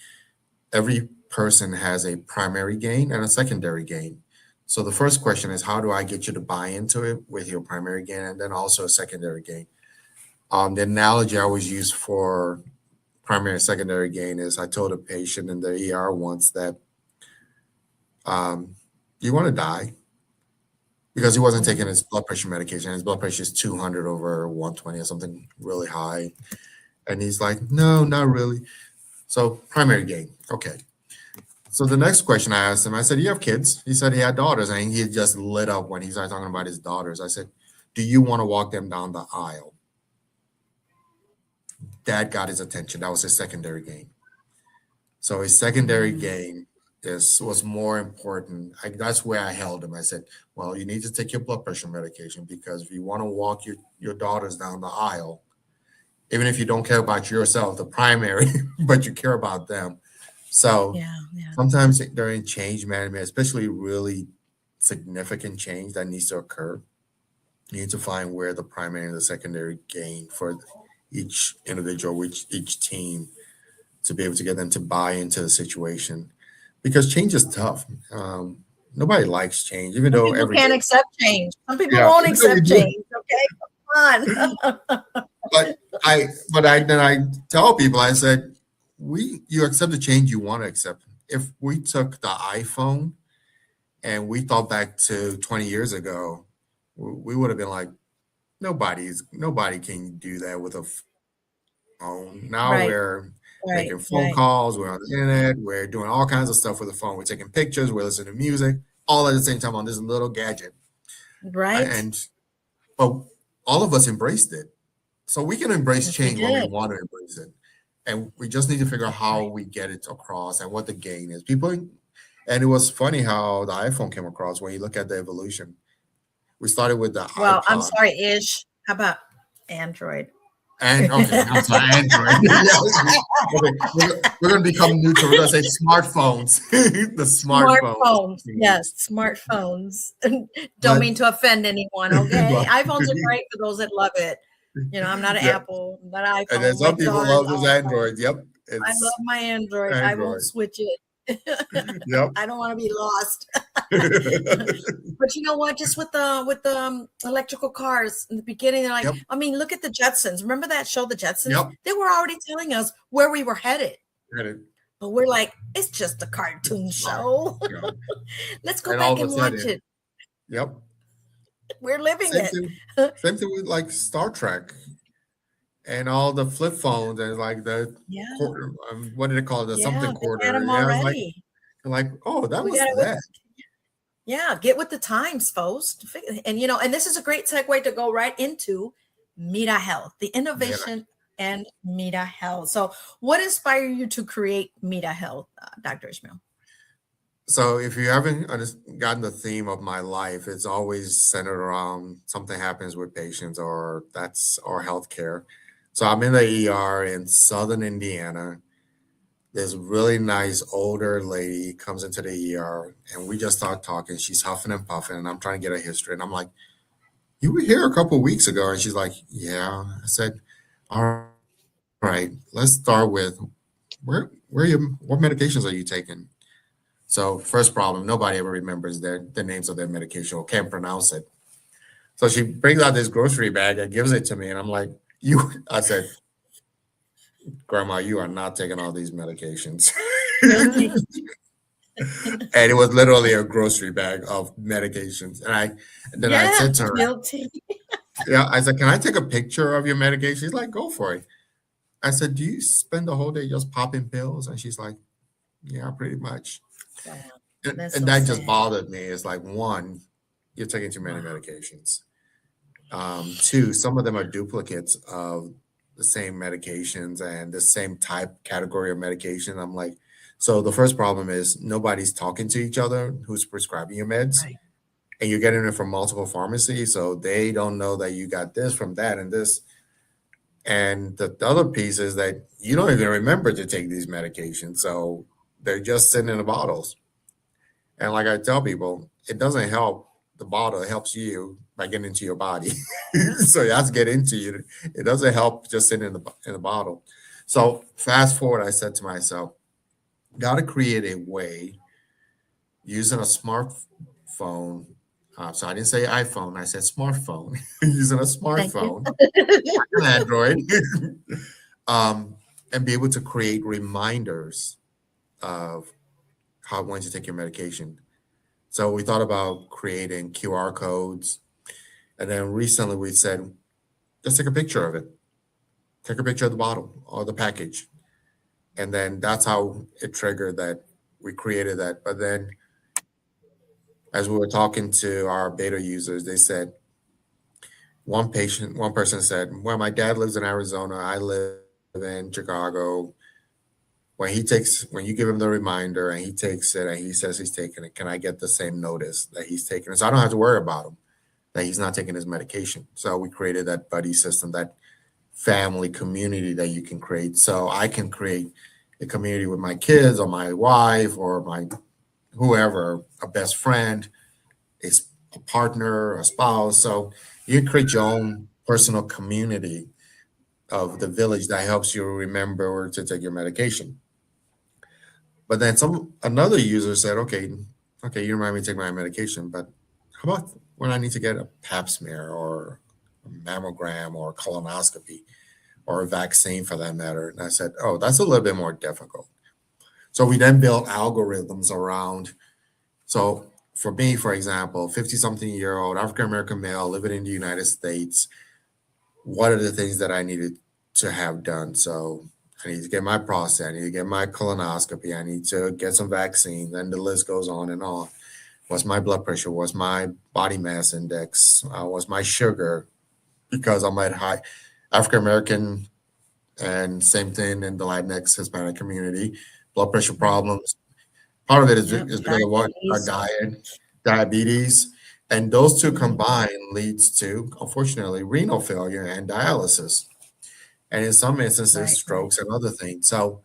every person has a primary gain and a secondary gain. So the first question is, how do I get you to buy into it with your primary gain and then also a secondary gain? The analogy I always use for primary and secondary gain is I told a patient in the ER once that um, you want to die because he wasn't taking
Mhm.
his blood pressure medication. His blood pressure is 200 over 120 or something really high. And he's like, no, not really. So primary gain. Okay. So the next question I asked him, I said, "You have kids?" He said he had daughters, and he just lit up when he started talking about his daughters. I said, "Do you want to walk them down the aisle?" That got his attention. That was his secondary gain. So his secondary
Mm.
gain is was more important. That's where I held him. I said, "Well, you need to take your blood pressure medication because if you want to walk your daughters down the aisle, even if you don't care about yourself, the primary, but you care about them, So
Yeah, yeah.
sometimes during change management, especially really significant change that needs to occur, you need to find where the primary and the secondary gain for each individual, each team, to be able to get them to buy into the situation, because change is tough. Nobody likes change, even
Some
though
people
every day,
can't accept change. Some people
yeah,
won't
even though we
accept
do,
change. Okay, come on.
but I tell people, I said, you accept the change you want to accept. If we took the iPhone and we thought back to 20 years ago, we would have been like, nobody can do that with a phone. Now
Right,
we're
right,
making phone
right,
calls, we're on the internet, we're doing all kinds of stuff with the phone. We're taking pictures, we're listening to music, all at the same time on this little gadget.
right.
And but all of us embraced it. So we can embrace
Yes, we
change when we
did.
want to embrace it. And we just need to figure out
That's
how
right.
we get it across and what the gain is. And it was funny how the iPhone came across when you look at the evolution. We started with the
Well, I'm
iPod.
sorry, Ish. How about Android?
And okay, I'm sorry, Android. Yeah, okay, we're going to become neutral. We're going to say smartphones, the smartphones.
Smartphones. Yes, smartphones. Don't
But,
mean to offend anyone, okay?
but
iPhones are great for those that love it. I'm not an
yeah,
Apple, I'm not an
and then
iPhone. My
some people
daughters,
love those
oh no,
Androids. Yep,
I love
it's
my Android. I won't
Android.
switch it.
Yep.
I don't want to be lost. But you know what? Just with the electrical cars in the beginning, they're like,
Yep.
I mean, look at the Jetsons. Remember that show, The Jetsons?
Yep.
They were already telling us where we were headed.
And
But we're like, it's just a cartoon
it's not.
show.
Yeah.
Let's go
And all
back
of a
and watch
sudden,
it.
yep.
We're living
Same
it.
thing. Same thing with like Star Trek and all the flip phones and like the
Yeah,
quarter. What did they call it? The
yeah,
something
they had
quarter.
them
Yeah, it's
already.
like, oh, that
We
was
got to,
that.
yeah, get with the times, folks. And and this is a great segue to go right into MIRA Health, the
Man,
innovation and MIRA Health. So, what inspired you to create MIRA Health, Dr. Ishmael?
so if you haven't gotten the theme of my life, it's always centered around something happens with patients or healthcare. So I'm in the ER in Southern Indiana. This really nice older lady comes into the ER and we just start talking. She's huffing and puffing, and I'm trying to get a history. And I'm like, "You were here a couple weeks ago." And she's like, "Yeah." I said, "All right, let's start with what medications are you taking?" So first problem, nobody ever remembers the names of their medication or can't pronounce it. So she brings out this grocery bag and gives it to me, and I'm like, "You," I said, "Grandma, you are not taking all these medications."
Guilty.
And it was literally a grocery bag of medications. And then I
Yeah,
said to her,
guilty.
"Yeah," I said, "Can I take a picture of your medication?" She's like, "Go for it." I said, "Do you spend the whole day just popping pills?" And she's like, "Yeah, pretty much."
Wow,
And,
that's
and
so
that just
sad.
bothered me. It's like, one, you're taking too many
Wow.
medications. Two, some of them are duplicates of the same medications and the same type category of medication. I'm like, so the first problem is nobody's talking to each other who's prescribing your meds,
Right.
and you're getting it from multiple pharmacies, so they don't know that you got this from that and this. And the other piece is that you don't even remember to take these medications, so they're just sitting in the bottles. And like I tell people, it doesn't help the bottle, it helps you by getting into your body. So it has to get into you. It doesn't help just sitting in the bottle. So fast forward, I said to myself, got to create a way using a smartphone. So I didn't say iPhone, I said smartphone. Using a
Thank you.
smartphone, an Android, um, and be able to create reminders of how when to take your medication. So we thought about creating QR codes. And then recently we said, just take a picture of it. Take a picture of the bottle or the package. And then that's how it triggered that we created that. But then as we were talking to our beta users, they said, one person said, well, my dad lives in Arizona. I live in Chicago. When you give him the reminder and he takes it and he says he's taking it, can I get the same notice that he's taking it? So I don't have to worry about him, that he's not taking his medication. So we created that buddy system, that family community that you can create. So I can create a community with my kids or my wife or my whoever, a best friend, a partner, a spouse. So you create your own personal community of the village that helps you remember to take your medication. But then another user said, okay, you remind me to take my medication, but how about when I need to get a pap smear or a mammogram or colonoscopy or a vaccine for that matter? And I said, oh, that's a little bit more difficult. So we then built algorithms around. So for me, for example, 50 something year old African American male living in the United States, what are the things that I needed to have done? So I need to get my prostate, I need to get my colonoscopy, I need to get some vaccines, and the list goes on and on. What's my blood pressure? What's my body mass index? What's my sugar? Because I'm at high African American, and same thing in the Latinx Hispanic community, blood pressure
Right.
problems. Part of it
Yep.
is because of what our
Diabetes.
diet, diabetes, and those two
Mhm.
combined leads to, unfortunately, renal failure and dialysis, and in some instances,
Right. Right.
strokes and other things. So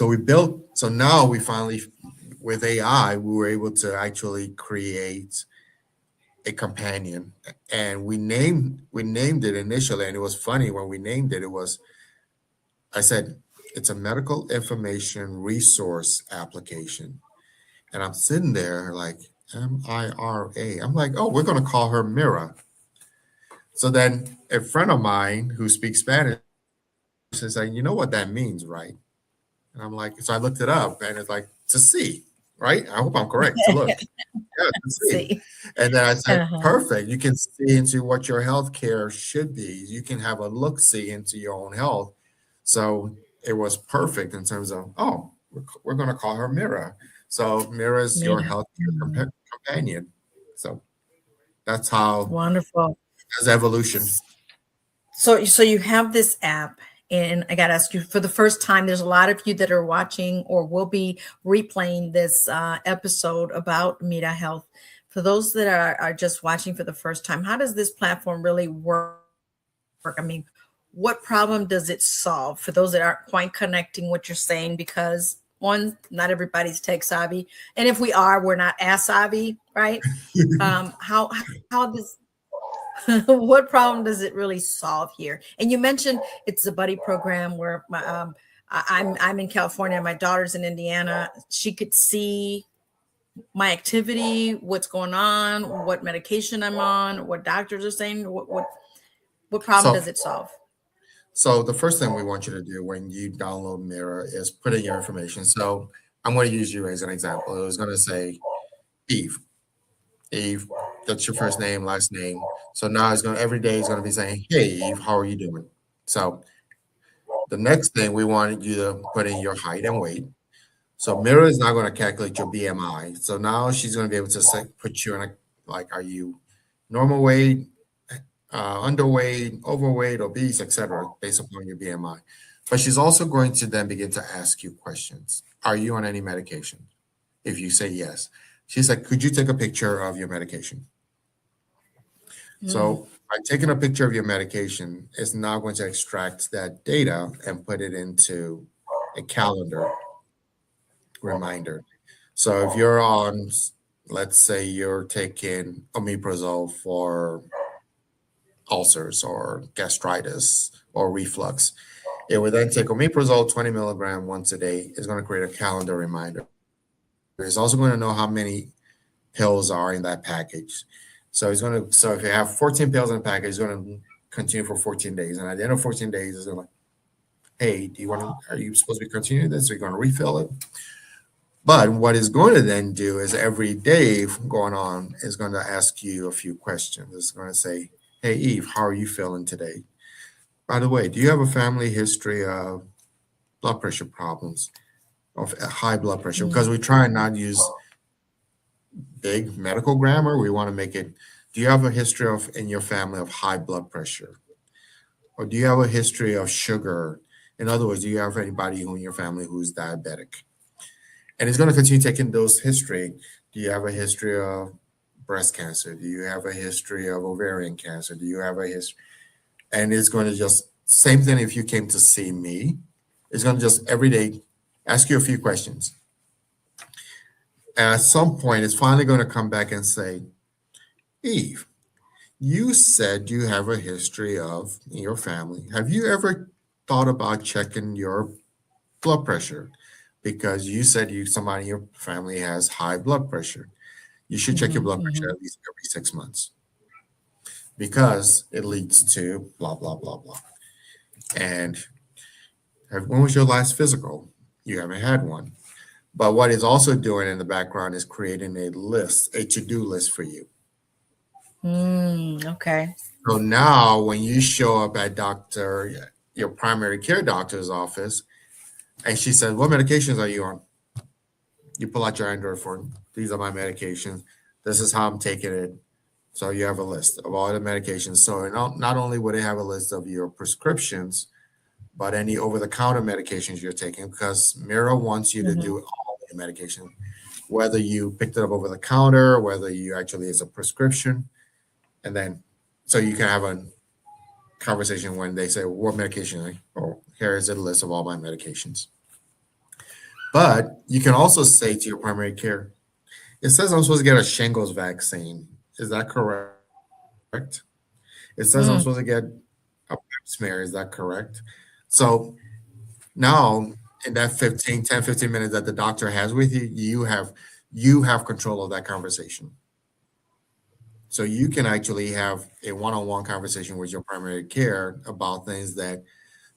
we built. So now we finally, with AI, we were able to actually create a companion, and we named it initially, and it was funny when we named it. It was I said it's a medical information resource application. And I'm sitting there like MIRA. I'm like, oh, we're going to call her Mira. So then a friend of mine who speaks Spanish is saying, you know what that means, right? And I'm like, so I looked it up and it's like to see, right? I hope I'm correct. To look. Yeah, to see.
See.
And then I said,
Uh-huh.
perfect. You can see into what your health care should be. You can have a look see into your own health. So it was perfect in terms of, oh, we're going to call her Mira. So Mira is your
Mira.
healthcare
Mhm.
companion. So that's how
Wonderful.
that's evolution.
So you have this app, and I got to ask you for the first time. There's a lot of you that are watching or will be replaying this episode about MIRA Health. For those that are just watching for the first time, how does this platform really work? I mean, what problem does it solve for those that aren't quite connecting what you're saying? Because one, not everybody's tech savvy, and if we are, we're not as savvy, right? How does what problem does it really solve here? And you mentioned it's a buddy program where I'm in California, my daughter's in Indiana. She could see my activity, what's going on, what medication I'm on, what doctors are saying. What problem
So
does it solve?
so the first thing we want you to do when you download Mira is put in your information. So I'm going to use you as an example. It was going to say Eve. Eve, that's your first name, last name. So now it's going to every day it's going to be saying, "Hey Eve, how are you doing?" So the next thing we want you to put in your height and weight. So Mira is now going to calculate your BMI. So now she's going to be able to put you in a like, are you normal weight, underweight, overweight, obese, etc., based upon your BMI. But she's also going to then begin to ask you questions. Are you on any medication? If you say yes, she's like, could you take a picture of your medication?
Mm,
So by taking a picture of your medication, it's now going to extract that data and put it into a calendar reminder. So if you're on, let's say you're taking omeprazole for ulcers or gastritis or reflux, it would then take omeprazole 20 milligram once a day. It's going to create a calendar reminder. It's also going to know how many pills are in that package. So if you have 14 pills in a package, it's going to continue for 14 days. And at the end of 14 days, it's going to, hey, are you supposed to be continuing this? Are you going to refill it? But what it's going to then do is every day going on is going to ask you a few questions. It's going to say, hey, Eve, how are you feeling today? By the way, do you have a family history of blood pressure problems, of high blood pressure? Because
mm,
we try and not use big medical grammar. We want to make it, do you have a history of in your family of high blood pressure? Or do you have a history of sugar? In other words, do you have anybody in your family who's diabetic? And it's going to continue taking those history. Do you have a history of breast cancer? Do you have a history of ovarian cancer? Do you have a history? And it's going to just, same thing if you came to see me. It's going to just every day ask you a few questions. And at some point, it's finally going to come back and say, Eve, you said you have a history of in your family. Have you ever thought about checking your blood pressure? Because you said somebody in your family has high blood pressure. You should check your
Hmm.
blood pressure
Hmm.
at least every 6 months because it leads to blah blah blah blah. And when was your last physical? You haven't had one. But what it's also doing in the background is creating a list, a to-do list for you.
Okay.
So now when you show up at your primary care doctor's office, and she says, "What medications are you on?" You pull out your Android phone. These are my medications. This is how I'm taking it. So you have a list of all the medications. So not only would it have a list of your prescriptions, but any over-the-counter medications you're taking, because MIRA wants you to
Hmm.
do all the medication, whether you picked it up over the counter, whether you actually it's a prescription, and then so you can have a conversation when they say, "What medication?" Oh, here is a list of all my medications. But you can also say to your primary care, "It says I'm supposed to get a shingles vaccine. Is that correct? It says I'm supposed to get a pap smear. Is that correct?" So now in that 15 minutes that the doctor has with you, you have control of that conversation. So you can actually have a one-on-one conversation with your primary care about things that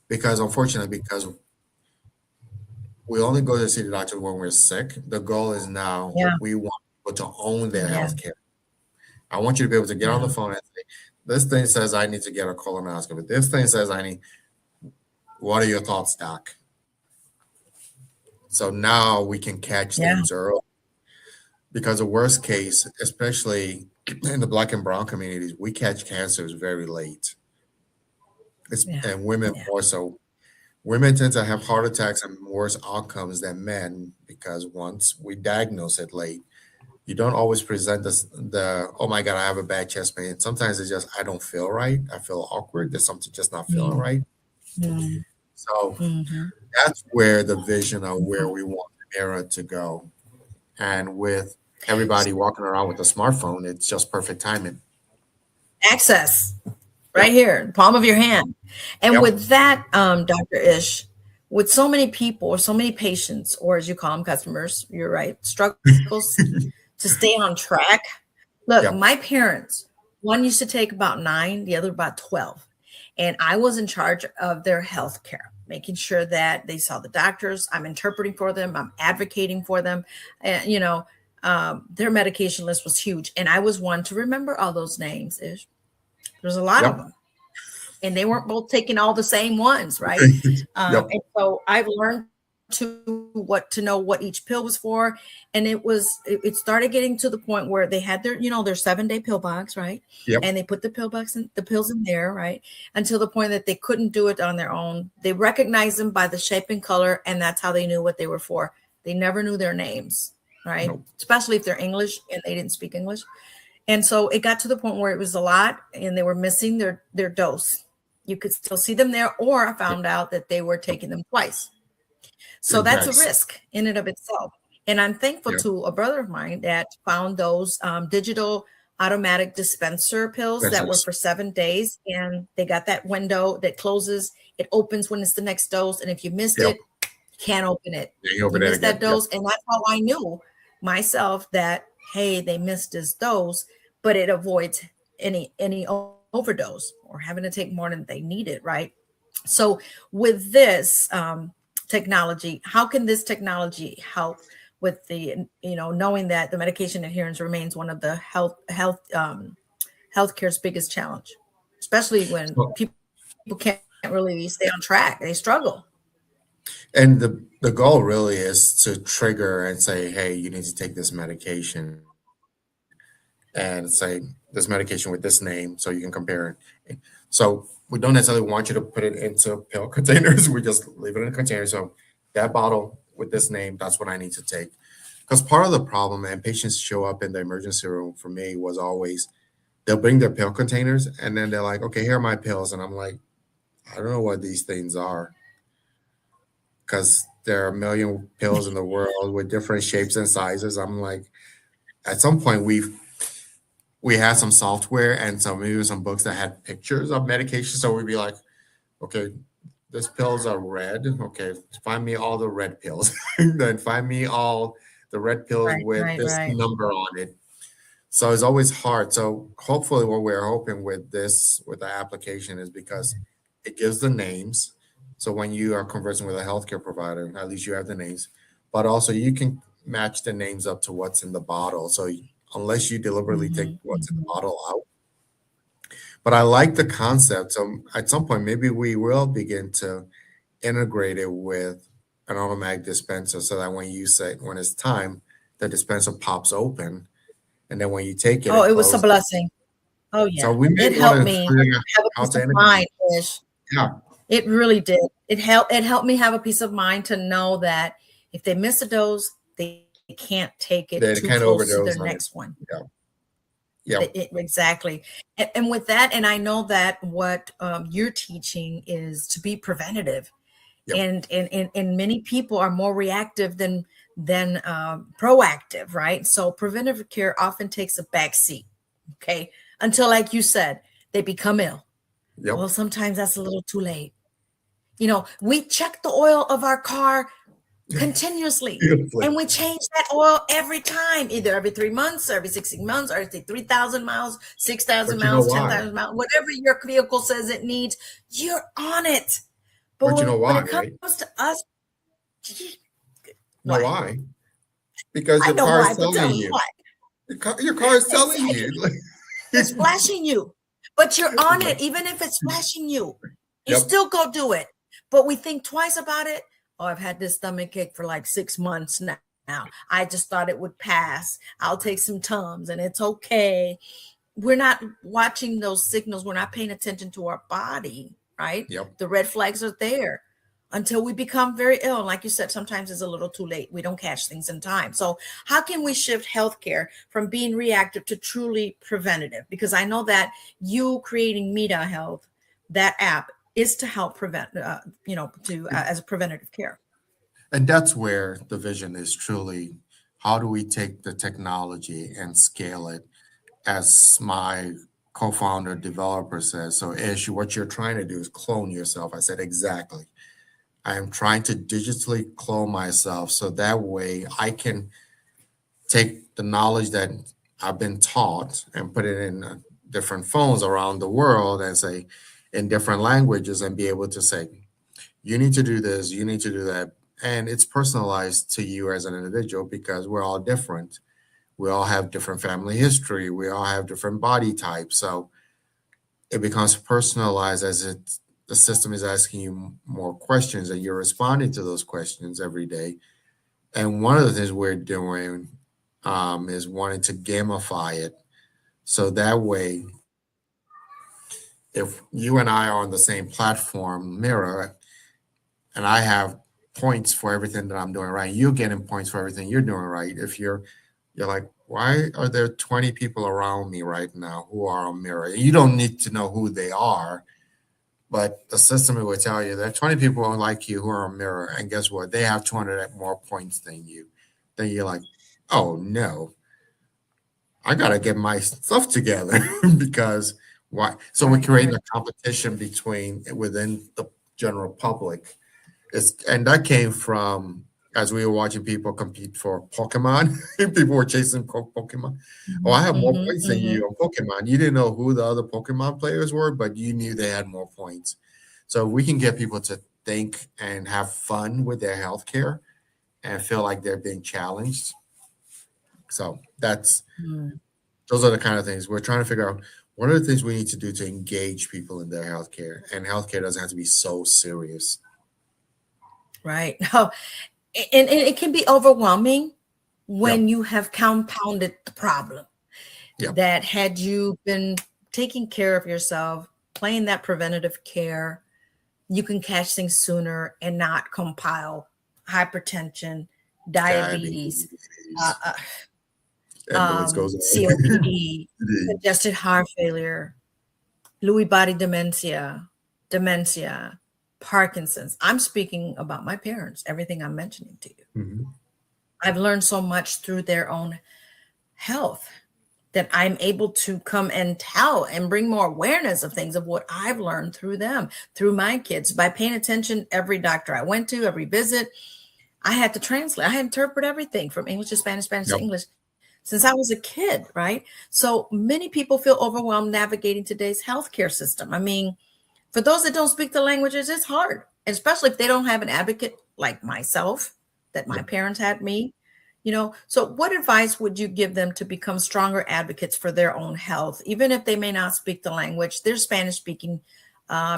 because unfortunately, because we only go to see the doctor when we're sick, the goal is now
Yeah.
we want people to own their
Yeah.
health care. I want you to be able to get on the
Yeah.
phone and say, this thing says I need to get a colonoscopy. This thing says I need, what are your thoughts, doc? So now we can catch
Yeah.
things early because the worst case, especially in the black and brown communities, we catch cancers very late.
Yeah.
And women
Yeah.
more so. Women tend to have heart attacks and worse outcomes than men because once we diagnose it late, you don't always present the oh my god, I have a bad chest pain. Sometimes it's just I don't feel right. I feel awkward. There's something just not feeling
Mm.
right.
Mm.
So
Hmm.
that's where the vision of where we want the era to go. And with everybody walking around with a smartphone, it's just perfect timing.
Access right
Yep.
here, palm of your hand. And
Yep.
with that, Dr. Ish, with so many people or so many patients, or as you call them, customers, you're right, struggles to stay on track. Look, my
Yep.
parents, one used to take about 9, the other about 12. And I was in charge of their health care, making sure that they saw the doctors. I'm interpreting for them, I'm advocating for them. And, their medication list was huge. And I was one to remember all those names. There's a lot of
Yep.
them, and they weren't both taking all the same ones, right?
Yep.
And so I've learned to what to know what each pill was for, and it started getting to the point where they had their 7-day pill box, right?
Yep.
And they put the pills in there, right? Until the point that they couldn't do it on their own. They recognized them by the shape and color, and that's how they knew what they were for. They never knew their names, right?
Nope.
Especially if they're English and they didn't speak English. And so it got to the point where it was a lot and they were missing their dose. You could still see them there, or I
Yep.
found out that they were taking them twice. So that's a
That's
risk in and of itself. And I'm thankful
yeah.
to a brother of mine that found those digital automatic dispenser pills that were
Answers.
for 7 days. And they got that window that closes, it opens when it's the next dose. And if you missed
Yep.
it, can't open it.
Yeah, you open
You
it
missed that
again. Yep.
dose. And that's how I knew myself that, hey, they missed this dose, but it avoids any overdose or having to take more than they needed, right? So with this technology, how can this technology help with the knowing that the medication adherence remains one of the healthcare's biggest challenge, especially when
So,
people can't really stay on track, they struggle.
and the goal really is to trigger and say, hey, you need to take this medication and say this medication with this name so you can compare it. So we don't necessarily want you to put it into pill containers. We just leave it in a container. So that bottle with this name, that's what I need to take. Because part of the problem, and patients show up in the emergency room for me, was always they'll bring their pill containers and then they're like, okay, here are my pills. And I'm like, I don't know what these things are. because there are a million pills in the world with different shapes and sizes. I'm like, at some point we had some software and some maybe some books that had pictures of medication. So we'd be like, okay, these pills are red. Okay, find me all the red pills. Then find me all the red pills
Right,
with
right,
this
right.
number on it. So it's always hard. So hopefully what we're hoping with this with the application is because it gives the names. So when you are conversing with a healthcare provider, at least you have the names, but also you can match the names up to what's in the bottle. So unless you deliberately take
Mhm,
what's in the
mhm.
bottle out. But I like the concept. So at some point, maybe we will begin to integrate it with an automatic dispenser so that when you say when it's time, the dispenser pops open, and then when you take it,
Oh,
it
it was a
closes.
blessing. Oh,
So
yeah.
we may
It
want
helped
to
me
figure out
have a
how
peace
to
of
integrate.
mind, Ish.
Yeah,
It really did. It helped me have a peace of mind to know that if they miss a dose, they can't take it
they
too
can't
close to
overdose
their
on it.
next one.
Yeah, yep,
Exactly. And with that, and I know that what you're teaching is to be preventative,
yep,
and many people are more reactive than proactive, right? So preventive care often takes a back seat, okay, until, like you said, they become ill.
yep.
Well, sometimes that's a little too late. We check the oil of our car continuously,
Beautifully.
and we change that oil every time, either every 3 months or every 16 months, or every 3,000 miles, 6,000
But you know
miles,
why?
10,000 miles, whatever your vehicle says it needs, you're on it. But
But you know
when
why,
it comes
right?
to us,
You know
what?
why? Because
I
your
know
car
why,
is
but
telling
tell me
you.
why.
Your car is telling you.
Exactly. It's flashing you, but you're on
Like,
it. Even if it's flashing you
yep,
still go do it. But we think twice about it. Oh, I've had this stomach ache for like 6 months now. I just thought it would pass. I'll take some Tums and it's okay. We're not watching those signals. We're not paying attention to our body, right?
yep.
The red flags are there until we become very ill. Like you said, sometimes it's a little too late. We don't catch things in time. So, how can we shift healthcare from being reactive to truly preventative? Because I know that you creating MIRA Health, that app, is to help prevent, to as a preventative care.
And that's where the vision is truly how do we take the technology and scale it, as my co-founder developer says. So Ish, what you're trying to do is clone yourself. I said, exactly. I am trying to digitally clone myself so that way I can take the knowledge that I've been taught and put it in different phones around the world and say in different languages and be able to say, you need to do this, you need to do that. And it's personalized to you as an individual because we're all different. We all have different family history. We all have different body types. So it becomes personalized as the system is asking you more questions and you're responding to those questions every day. And one of the things we're doing is wanting to gamify it. So that way, if you and I are on the same platform, Mirror, and I have points for everything that I'm doing right, you're getting points for everything you're doing right. If you're like, why are there 20 people around me right now who are on Mirror? You don't need to know who they are, but the system will tell you there are 20 people like you who are on Mirror, and guess what? They have 200 more points than you. Then you're like, oh no, I gotta get my stuff together because why? So we're
Right,
creating
right.
a competition between within the general public. And that came from as we were watching people compete for Pokemon. People were chasing Pokemon. Oh, I
Mhm,
have more
mhm,
points than
mhm.
you on Pokemon. You didn't know who the other Pokemon players were, but you knew they had more points. So we can get people to think and have fun with their healthcare and feel like they're being challenged. So that's
Mm.
those are the kind of things we're trying to figure out. What are the things we need to do to engage people in their healthcare? And healthcare doesn't have to be so serious.
Right. Oh, and it can be overwhelming when
Yep.
you have compounded the problem.
Yep.
That had you been taking care of yourself, playing that preventative care, you can catch things sooner and not compile hypertension, diabetes, uh,
Diabetes.
uh,
And the list goes on.
COPD, congested heart failure, Lewy body dementia, dementia. Parkinson's. I'm speaking about my parents, everything I'm mentioning to you.
Mhm.
I've learned so much through their own health that I'm able to come and tell and bring more awareness of things of what I've learned through them, through my kids, by paying attention. Every doctor I went to, every visit, I had to translate. I had to interpret everything from English to Spanish, Spanish to
Yep.
English since I was a kid, right? So many people feel overwhelmed navigating today's healthcare system. I mean, for those that don't speak the languages, it's hard, especially if they don't have an advocate like myself, that my
Yep.
parents had me. So what advice would you give them to become stronger advocates for their own health, even if they may not speak the language? There's Spanish speaking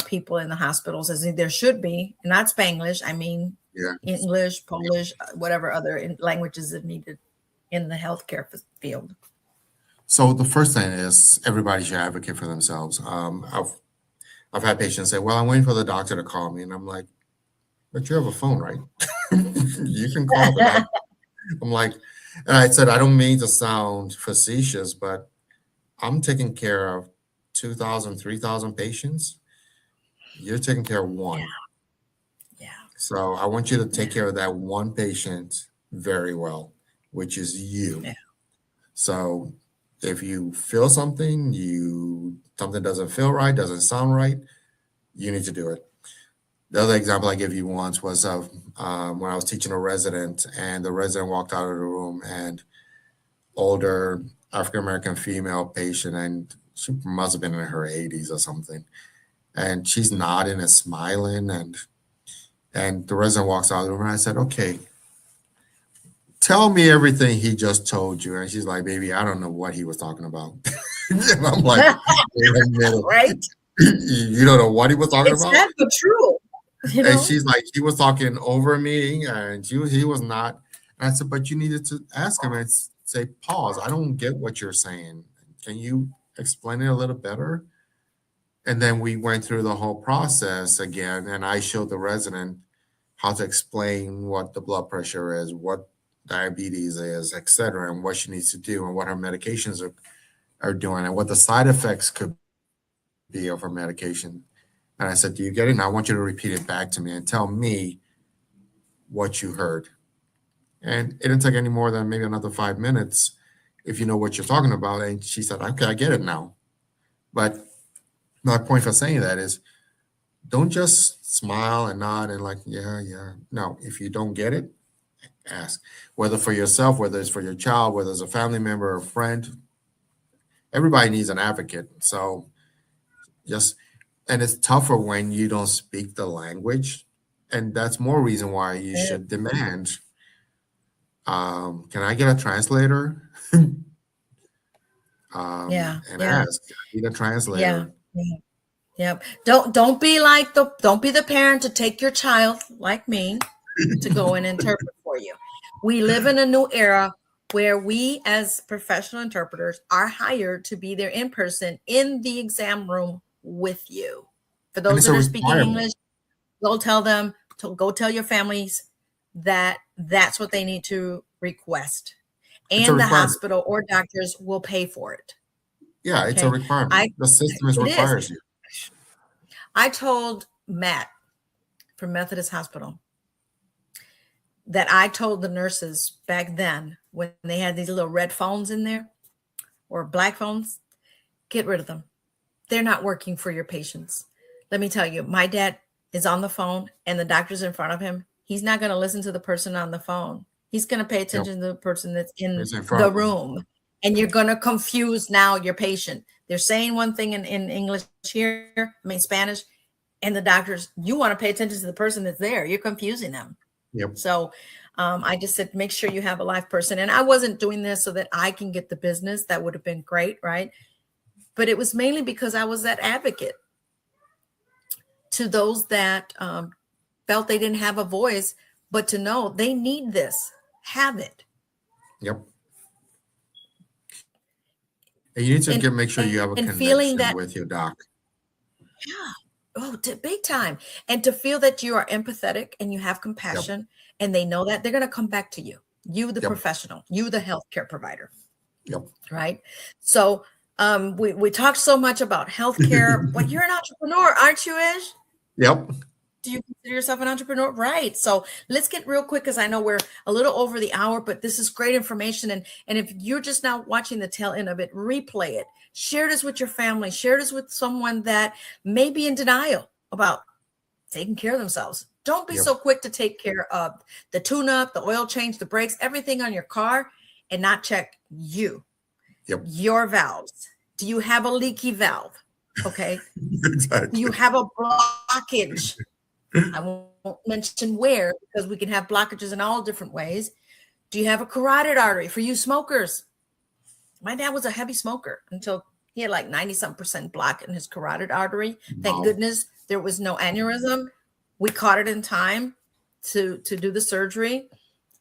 people in the hospitals, as there should be, not Spanglish. I mean,
Yeah.
English, Polish, whatever other languages are needed in the healthcare field.
So the first thing is everybody should advocate for themselves. I've had patients say, "Well, I'm waiting for the doctor to call me," and I'm like, "But you have a phone, right? You can call the doctor." I'm like, and I said, I don't mean to sound facetious, but I'm taking care of 2,000, 3,000 patients. You're taking care of
Yeah,
one.
yeah,
So I want you to
yeah,
take care of that one patient very well, which is you.
yeah.
So if you feel something, something doesn't feel right, doesn't sound right, you need to do it. The other example I gave you once was of when I was teaching a resident, and the resident walked out of the room, and older African American female patient, and she must have been in her 80s or something, and she's nodding and smiling, and the resident walks out of the room, and I said, "Okay, tell me everything he just told you." And she's like, "Baby, I don't know what he was talking about." And I'm like, "Wait a minute,
Right?
you don't know what he was talking
It's
about?"
sad but true, you
And
know?
she's like, "He was talking over me, and he was not." And I said, "But you needed to ask him and say, pause. I don't get what you're saying. Can you explain it a little better?" And then we went through the whole process again, and I showed the resident how to explain what the blood pressure is, what diabetes is, et cetera, and what she needs to do, and what her medications are doing, and what the side effects could be of her medication. And I said, "Do you get it? Now I want you to repeat it back to me and tell me what you heard." And it didn't take any more than maybe another 5 minutes if you know what you're talking about. And she said, "Okay, I get it now." But my point for saying that is don't just smile and nod and like, yeah, yeah. No, if you don't get it, ask. Whether for yourself, whether it's for your child, whether it's a family member or a friend, everybody needs an advocate. So just, and it's tougher when you don't speak the language. And that's more reason why you
Yeah,
should demand, can I get a translator?
yeah,
And
yeah,
ask, "I need a
yeah,
translator."
yeah. Yep. Don't be the parent to take your child like me to go and interpret for you. We live in a new era where we as professional interpreters are hired to be there in person in the exam room with you. For
And
those
it's a
that are speaking
requirement.
English, go tell them to go tell your families that that's what they need to request.
It's a
And the
requirement.
hospital or doctors will pay for it.
Yeah, it's a
Okay.
requirement.
I
The system is
it is.
requires you.
I told Matt from Methodist Hospital that I told the nurses back then when they had these little red phones in there or black phones, get rid of them. They're not working for your patients. Let me tell you, my dad is on the phone and the doctor's in front of him. He's not going to listen to the person on the phone. He's going to pay
Yep.
attention to the person that's in
It's in front
the
of them.
room. And you're going to confuse now your patient. They're saying one thing in English here, I mean, Spanish, and the doctors, you want to pay attention to the person that's there. You're confusing them.
Yep.
So I just said, make sure you have a live person. And I wasn't doing this so that I can get the business. That would have been great, right? But it was mainly because I was that advocate to those that felt they didn't have a voice, but to know they need this, have it.
Yep. And you need to
And,
make sure you have a
and feeling
connection
that,
with your doc.
yeah, oh, big time. And to feel that you are empathetic and you have
Yep.
compassion and they know that, they're going to come back to you, you, the
Yep.
professional, you, the healthcare provider.
Yep.
Right. So we talked so much about healthcare, but you're an entrepreneur, aren't you, Ish?
Yep.
Do you consider yourself an entrepreneur? Right. So let's get real quick because I know we're a little over the hour, but this is great information. And if you're just now watching the tail end of it, replay it. Share this with your family. Share this with someone that may be in denial about taking care of themselves. Don't be
Yep.
so quick to take care of the tune-up, the oil change, the brakes, everything on your car, and not check
Yep.
your valves. Do you have a leaky valve? Okay. Do
Exactly.
you have a blockage? I won't mention where because we can have blockages in all different ways. Do you have a carotid artery for you smokers? My dad was a heavy smoker until he had like 90-something% block in his carotid artery. Thank
Wow.
goodness there was no aneurysm. We caught it in time to do the surgery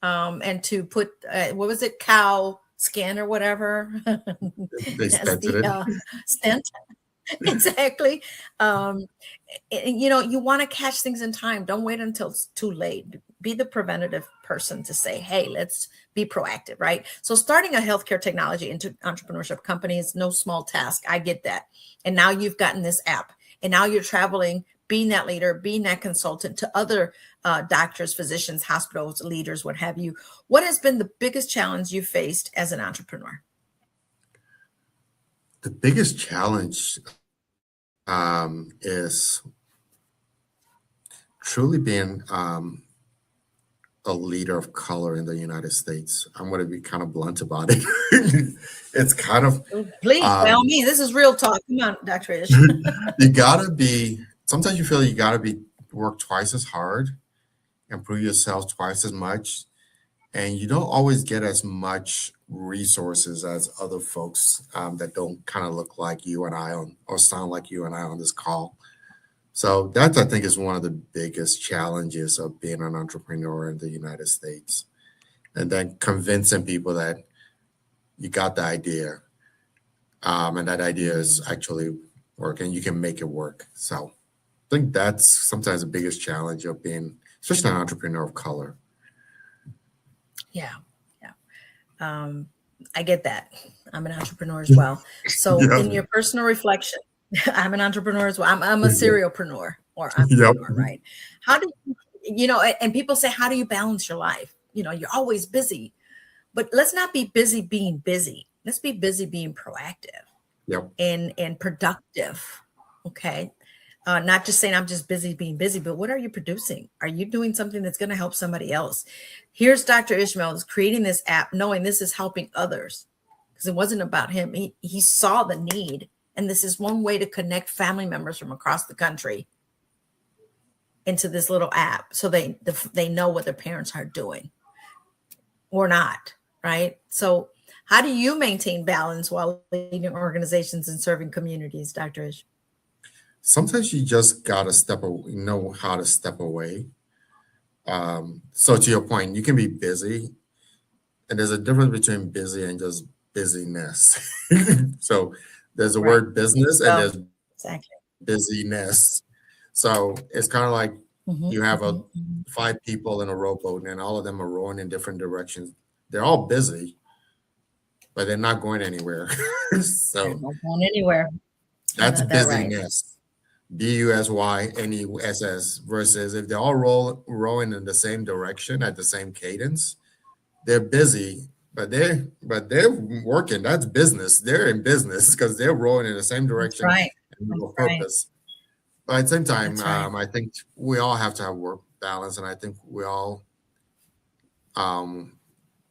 and to put, what was it, cow skin or whatever.
They
As
spent it.
the stent. Exactly. You want to catch things in time. Don't wait until it's too late. Be the preventative person to say, hey, let's be proactive, right? So starting a healthcare technology into entrepreneurship company is no small task. I get that. And now you've gotten this app and now you're traveling, being that leader, being that consultant to other doctors, physicians, hospitals, leaders, what have you. What has been the biggest challenge you faced as an entrepreneur?
The biggest challenge is truly being a leader of color in the United States. I'm going to be kind of blunt about it. It's kind of
Please, by all
um,
means, this is real talk. Come on, Dr. Ish.
you gotta be. Sometimes you feel you gotta be work twice as hard and prove yourself twice as much, and you don't always get as much resources as other folks that don't kind of look like you and I on or sound like you and I on this call. So that I think is one of the biggest challenges of being an entrepreneur in the United States. And then convincing people that you got the idea, and that idea is actually working. You can make it work. So I think that's sometimes the biggest challenge of being, especially an entrepreneur of color.
Yeah, yeah. I get that. I'm an entrepreneur as well. So,
Yeah.
in your personal reflection, I'm an entrepreneur as well. I'm a
Yep.
serialpreneur or
Yep.
entrepreneur, right? How do and people say, how do you balance your life? You're always busy, but let's not be busy being busy. Let's be busy being proactive
Yep.
and productive. Okay. Not just saying I'm just busy being busy, but what are you producing? Are you doing something that's going to help somebody else? Here's Dr. Ishmael is creating this app, knowing this is helping others because it wasn't about him. He saw the need, and this is one way to connect family members from across the country into this little app, so they know what their parents are doing or not, right? So, how do you maintain balance while leading organizations and serving communities, Dr. Ish?
Sometimes you just gotta know how to step away. So to your point, you can be busy, and there's a difference between busy and just busyness. So there's a
Right.
word business and
Go.
there's
Exactly.
busyness. So it's kind of like
Mhm,
you have
mhm, mhm.
five people in a rowboat and all of them are rowing in different directions. They're all busy, but they're not going anywhere.
They're
So
not going anywhere. You
that's
got that right.
busyness. Busyness versus if they're all rowing in the same direction at the same cadence, they're busy, but they're working. That's business. They're in business because they're rowing in the same
That's
direction
right.
and with
That's
a
right.
purpose. But at the same time,
That's right.
I think we all have to have work balance, and I think we all um,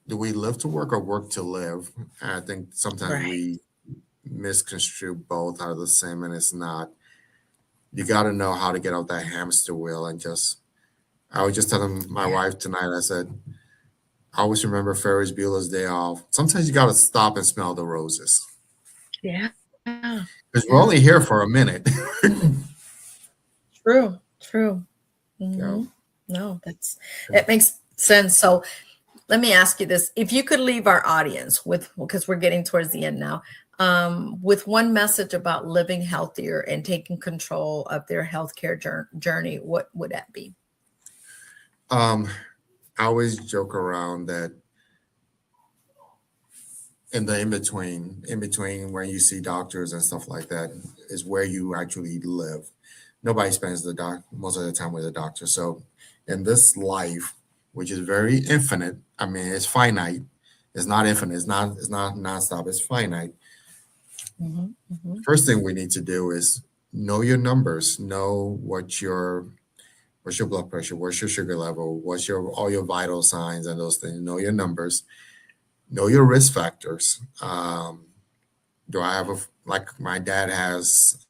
do we live to work or work to live? And I think sometimes
Right.
we misconstrue both are the same, and it's not. You got to know how to get out that hamster wheel and just. I was just telling my
Yeah.
wife tonight. I said, I always remember Ferris Bueller's Day Off. Sometimes you got to stop and smell the roses
Yeah.
because we're
Yeah.
only here for a minute.
True. True.
Yeah.
Hmm. No, that makes sense. So let me ask you this. If you could leave our audience with, because we're getting towards the end now, with one message about living healthier and taking control of their healthcare journey, what would that be?
Um, I always joke around that in the in between when you see doctors and stuff like that, is where you actually live. Nobody spends most of the time with a doctor. So in this life, which is very infinite, I mean, it's finite. It's not infinite. It's not nonstop. It's finite.
Hmm. Hmm.
First thing we need to do is know your numbers. Know what's your blood pressure, what's your sugar level, what's your all your vital signs and those things. Know your numbers. Know your risk factors. Do I have like my dad has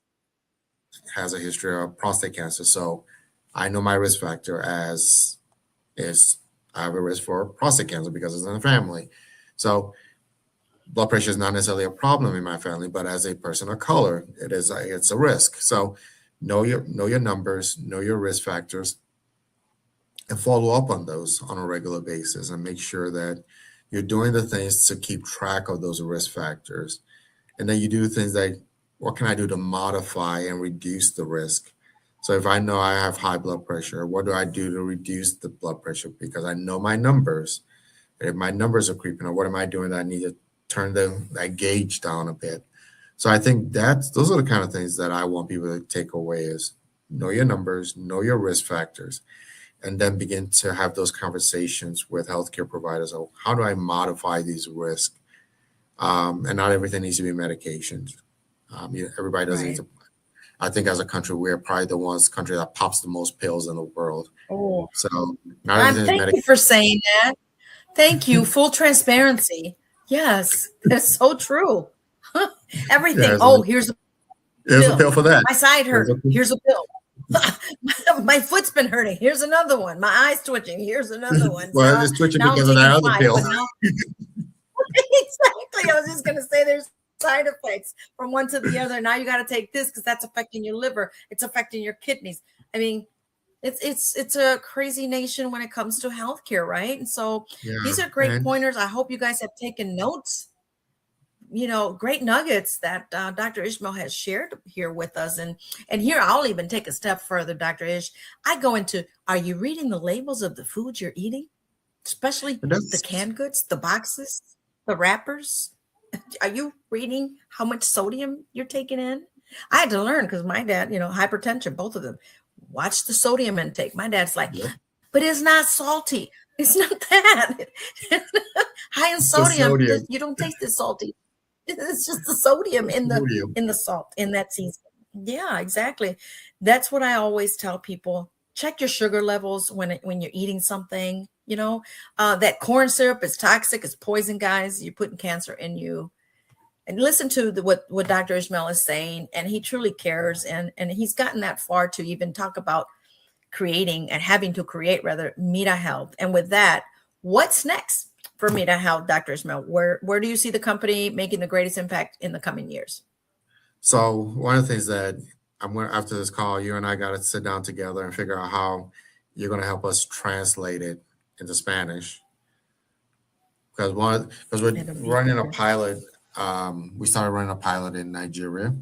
a history of prostate cancer, so I know my risk factor as is I have a risk for prostate cancer because it's in the family. So blood pressure is not necessarily a problem in my family, but as a person of color, it's a risk. So know your numbers, know your risk factors, and follow up on those on a regular basis, and make sure that you're doing the things to keep track of those risk factors. And then you do things like, what can I do to modify and reduce the risk? So if I know I have high blood pressure, what do I do to reduce the blood pressure? Because I know my numbers. If my numbers are creeping up, what am I doing that I need to turn that gauge down a bit? So I think those are the kind of things that I want people to take away is know your numbers, know your risk factors, and then begin to have those conversations with healthcare providers. Oh, how do I modify these risks? And not everything needs to be medications. Everybody doesn't need
Right.
to. I think as a country, we're probably the country that pops the most pills in the world.
Oh,
So not everything is
thank
medication.
you for saying that. Thank you. Full transparency. Yes, that's so true. Everything.
There's a,
Oh, here's a
there's a
pill.
pill for that.
My side
There's
hurt.
a pill.
Here's a pill. My foot's been hurting. Here's another one. My eyes twitching. Here's another one. So
Well, it's twitching
now I'm
because of that
taking
other
five,
pill.
but now exactly. I was just gonna say there's side effects from one to the other. Now you got to take this because that's affecting your liver. It's affecting your kidneys. I mean, it's a crazy nation when it comes to healthcare, right? And so
Yeah,
these are great
and
pointers. I hope you guys have taken notes. Great nuggets that Dr. Ishmael has shared here with us. And here I'll even take a step further, Dr. Ish. I go into, are you reading the labels of the food you're eating, especially the
that's
canned goods, the boxes, the wrappers? Are you reading how much sodium you're taking in? I had to learn because my dad, hypertension, both of them. Watch the sodium intake. My dad's like,
yep,
but it's not salty. It's not that. High in
the
sodium.
sodium.
You don't taste it salty. It's just the sodium
The
in the
sodium.
in the salt in that season. Yeah, exactly. That's what I always tell people. Check your sugar levels when you're eating something. That corn syrup is toxic. It's poison, guys. You're putting cancer in you. And listen to what Dr. Ishmael is saying, and he truly cares, and he's gotten that far to even talk about creating and having to create rather MIRA Health. And with that, what's next for MIRA Health, Dr. Ismail? Where do you see the company making the greatest impact in the coming years?
So one of the things that I'm going after this call, you and I got to sit down together and figure out how you're going to help us translate it into Spanish. Because we're
It'll be
running a
great.
pilot. We started running a pilot in Nigeria.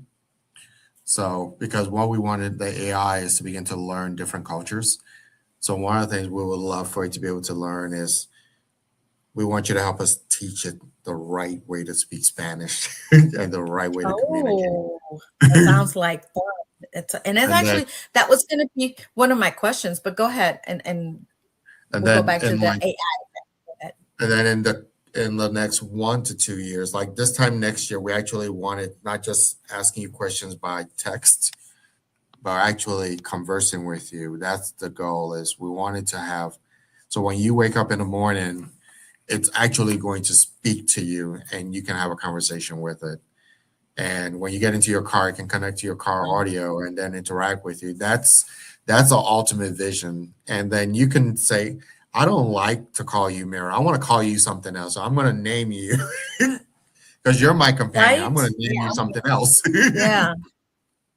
So because what we wanted the AI is to begin to learn different cultures. So one of the things we would love for it to be able to learn is we want you to help us teach it the right way to speak Spanish and the right way to communicate.
Oh, that sounds like fun. And it's
And then
actually that was going to be one of my questions, but go ahead and
and
we'll go
then
back to
in
the
like
AI.
and then in the next 1 to 2 years, like this time next year, we actually wanted not just asking you questions by text, but actually conversing with you. That's the goal. Is we wanted to have so when you wake up in the morning, it's actually going to speak to you, and you can have a conversation with it. And when you get into your car, it can connect to your car audio and then interact with you. That's our ultimate vision. And then you can say, I don't like to call you Mira. I want to call you something else. So I'm going to name you because you're my companion. I'm
Right?
going to name you something else.
Yeah.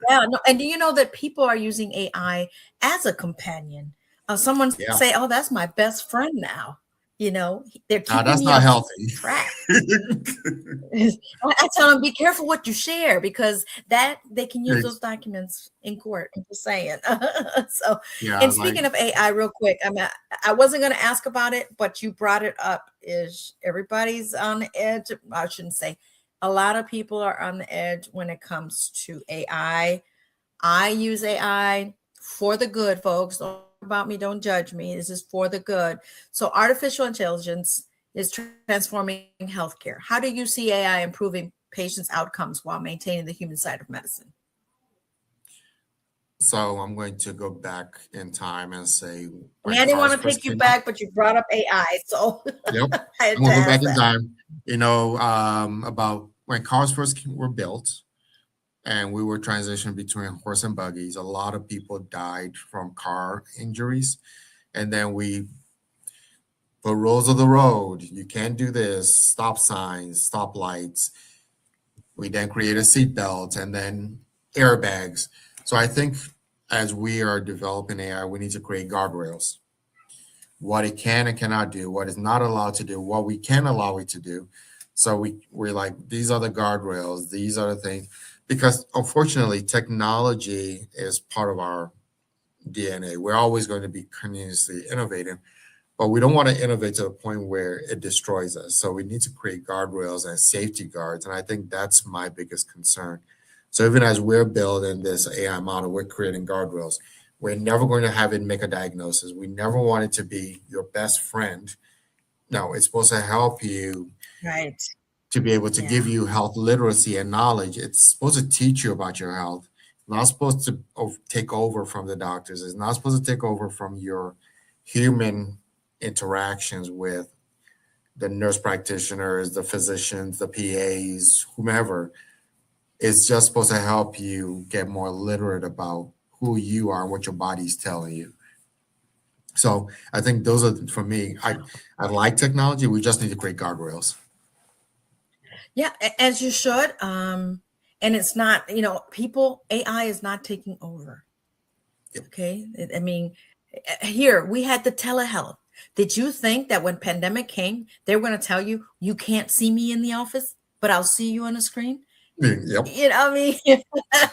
Yeah. No, and do you know that people are using AI as a companion? Someone
Yeah.
say, "Oh, that's my best friend now." They're
Now
keeping
that's
me
not
on
healthy.
track. I tell them, be careful what you share because that they can use those
It's-
documents in court. I'm just saying. So,
yeah,
and
like
speaking of AI, real quick, I wasn't going to ask about it, but you brought it up. Is everybody's on the edge? I shouldn't say. A lot of people are on the edge when it comes to AI. I use AI for the good, folks. Don't talk about me, don't judge me. This is for the good. So artificial intelligence is transforming healthcare. How do you see AI improving patients' outcomes while maintaining the human side of medicine?
So I'm going to go back in time and say
I mean,
when
I didn't want
cars
to
first
take you
came out.
back, but you brought up AI, so
Yep.
I had
I'm
to
gonna go back
ask
in
that.
time. About when cars first were built, and we were transitioning between horse and buggies. A lot of people died from car injuries, and then we put rules of the road. You can't do this. Stop signs, stop lights. We then created seatbelts and then airbags. So I think as we are developing AI, we need to create guardrails. What it can and cannot do, what is not allowed to do, what we can allow it to do. So we're like, these are the guardrails, these are the things. Because unfortunately, technology is part of our DNA. We're always going to be continuously innovating, but we don't want to innovate to the point where it destroys us. So we need to create guardrails and safety guards. And I think that's my biggest concern. So even as we're building this AI model, we're creating guardrails. We're never going to have it make a diagnosis. We never want it to be your best friend. No, it's supposed to help you
Right.
to be able to give
Yeah.
you health literacy and knowledge. It's supposed to teach you about your health. It's not supposed to take over from the doctors. It's not supposed to take over from your human interactions with the nurse practitioners, the physicians, the PAs, whomever. It's just supposed to help you get more literate about who you are and what your body's telling you. So I think those are for me. I like technology. We just need to create guardrails.
Yeah, as you should. And it's not, people, AI is not taking over.
Yep.
Okay. I mean, here we had the telehealth. Did you think that when pandemic came, they were going to tell you, you can't see me in the office, but I'll see you on the screen?
Yep.
I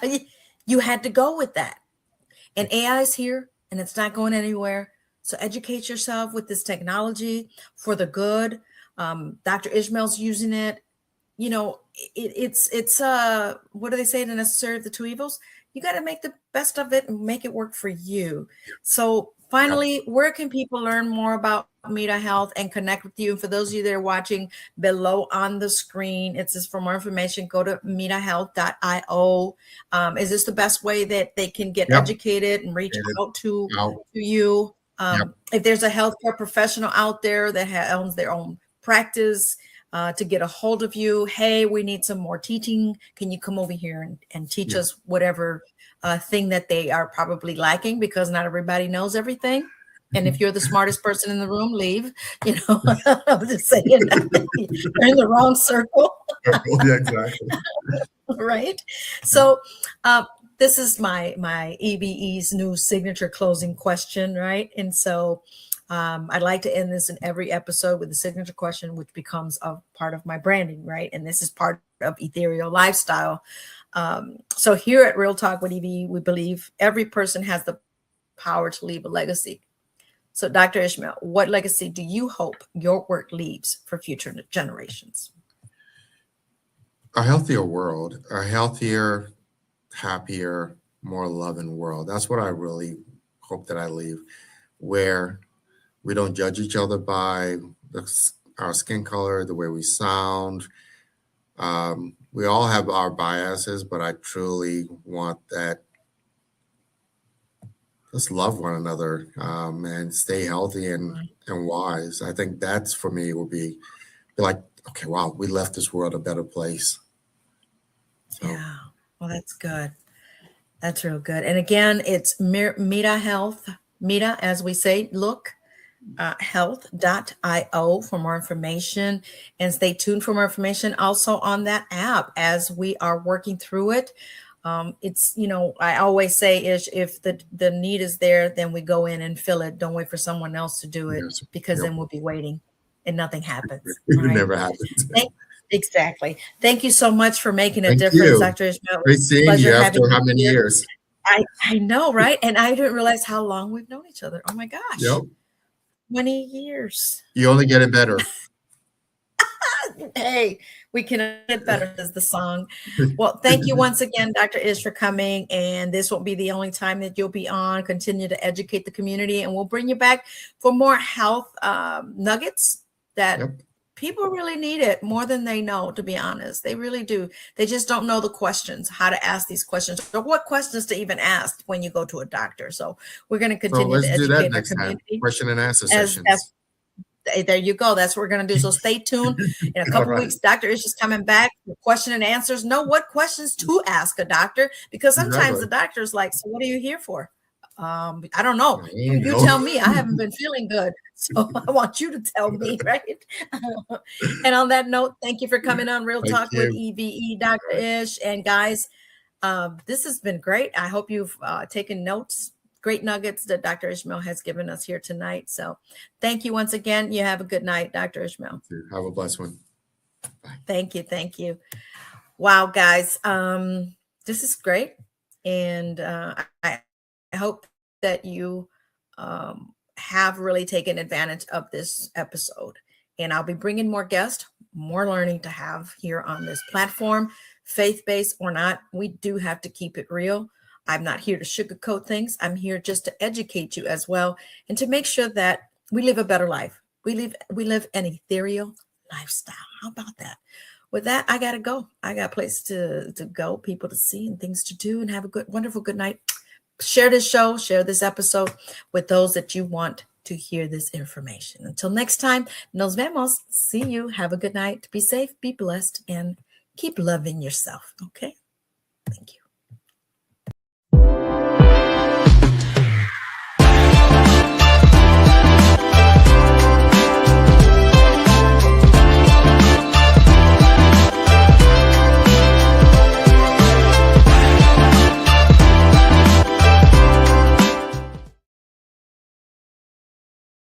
mean, you had to go with that. And AI is here and it's not going anywhere. So educate yourself with this technology for the good. Dr. Ishmael's using it. It's what do they say, the necessary of the two evils? You got to make the best of it and make it work for you. So
Yep.
finally, where can people learn more about MIRA Health and connect with you? For those of you that are watching below on the screen, it says for more information, go to mirahealth.io. Is this the best way that they can get
Yep.
educated and reach
It-
out
Out.
to you?
Yep.
If there's a healthcare professional out there that owns their own practice, to get a hold of you. Hey, we need some more teaching. Can you come over here and teach
Yeah.
us whatever thing that they are probably lacking, because not everybody knows everything. And if you're the smartest person in the room, leave. I'm just saying you're in the wrong circle,
Yeah, exactly.
right? So this is my EVE's new signature closing question, right? And so I'd like to end this in every episode with a signature question, which becomes a part of my branding, right? And this is part of ethereal lifestyle. So here at Real Talk with EVE, we believe every person has the power to leave a legacy. So, Dr. Ishmael, what legacy do you hope your work leaves for future generations?
A healthier world, a healthier, happier, more loving world. That's what I really hope that I leave, where we don't judge each other by our skin color, the way we sound. We all have our biases, but I truly want that. Let's love one another and stay healthy and wise. I think that's for me will be like, okay, wow, we left this world a better place. So
Yeah, well, that's good. That's real good. And again, it's MIRA Health, MIRA, as we say, look, health.io for more information, and stay tuned for more information also on that app as we are working through it. It's, I always say is if the need is there, then we go in and fill it. Don't wait for someone else to do it,
yes,
because
yep,
then we'll be waiting and nothing happens. All
it
right.
never happens.
Thank, exactly. Thank you so much for making a
Thank
difference,
you.
Dr. Ishmael.
Great
It's a
seeing
pleasure
you
having
after
you
how many
here.
years?
I know, right? And I didn't realize how long we've known each other. Oh my gosh,
Yep.
20 years.
You only getting better.
Hey, We can get better as the song. Well, thank you once again, Dr. Ish, for coming. And this won't be the only time that you'll be on. Continue to educate the community, and we'll bring you back for more health nuggets that
Yep.
people really need it more than they know, to be honest. They really do. They just don't know the questions, how to ask these questions, or what questions to even ask when you go to a doctor. So we're going to
So
continue
let's
to
do that
educate our
next time.
community
Question and answer
as
sessions.
there you go. That's what we're going to do. So stay tuned. In a
All
couple
right.
weeks, Dr. Ish is coming back with question and answers. Know what questions to ask a doctor, because sometimes
Exactly.
the doctor's like, so what are you here for? I don't know.
I
You
know.
tell me. I haven't been feeling good. So I want you to tell me, right? And on that note, thank you for coming on Real
Thank
Talk with
you.
E.V.E, Dr.
All right.
Ish. And guys, this has been great. I hope you've taken notes. Great nuggets that Dr. Ishmael has given us here tonight. So thank you once again. You have a good night, Dr. Ishmael.
Have a blessed one. Bye.
Thank you. Thank you. Wow, guys. This is great. And I hope that you have really taken advantage of this episode. And I'll be bringing more guests, more learning to have here on this platform, faith-based or not. We do have to keep it real. I'm not here to sugarcoat things. I'm here just to educate you as well, and to make sure that we live a better life. We live an ethereal lifestyle. How about that? With that, I gotta go. I got places to go, people to see, and things to do, and have a good, wonderful good night. Share this show, share this episode with those that you want to hear this information. Until next time, nos vemos. See you. Have a good night. Be safe, be blessed, and keep loving yourself. Okay? Thank you.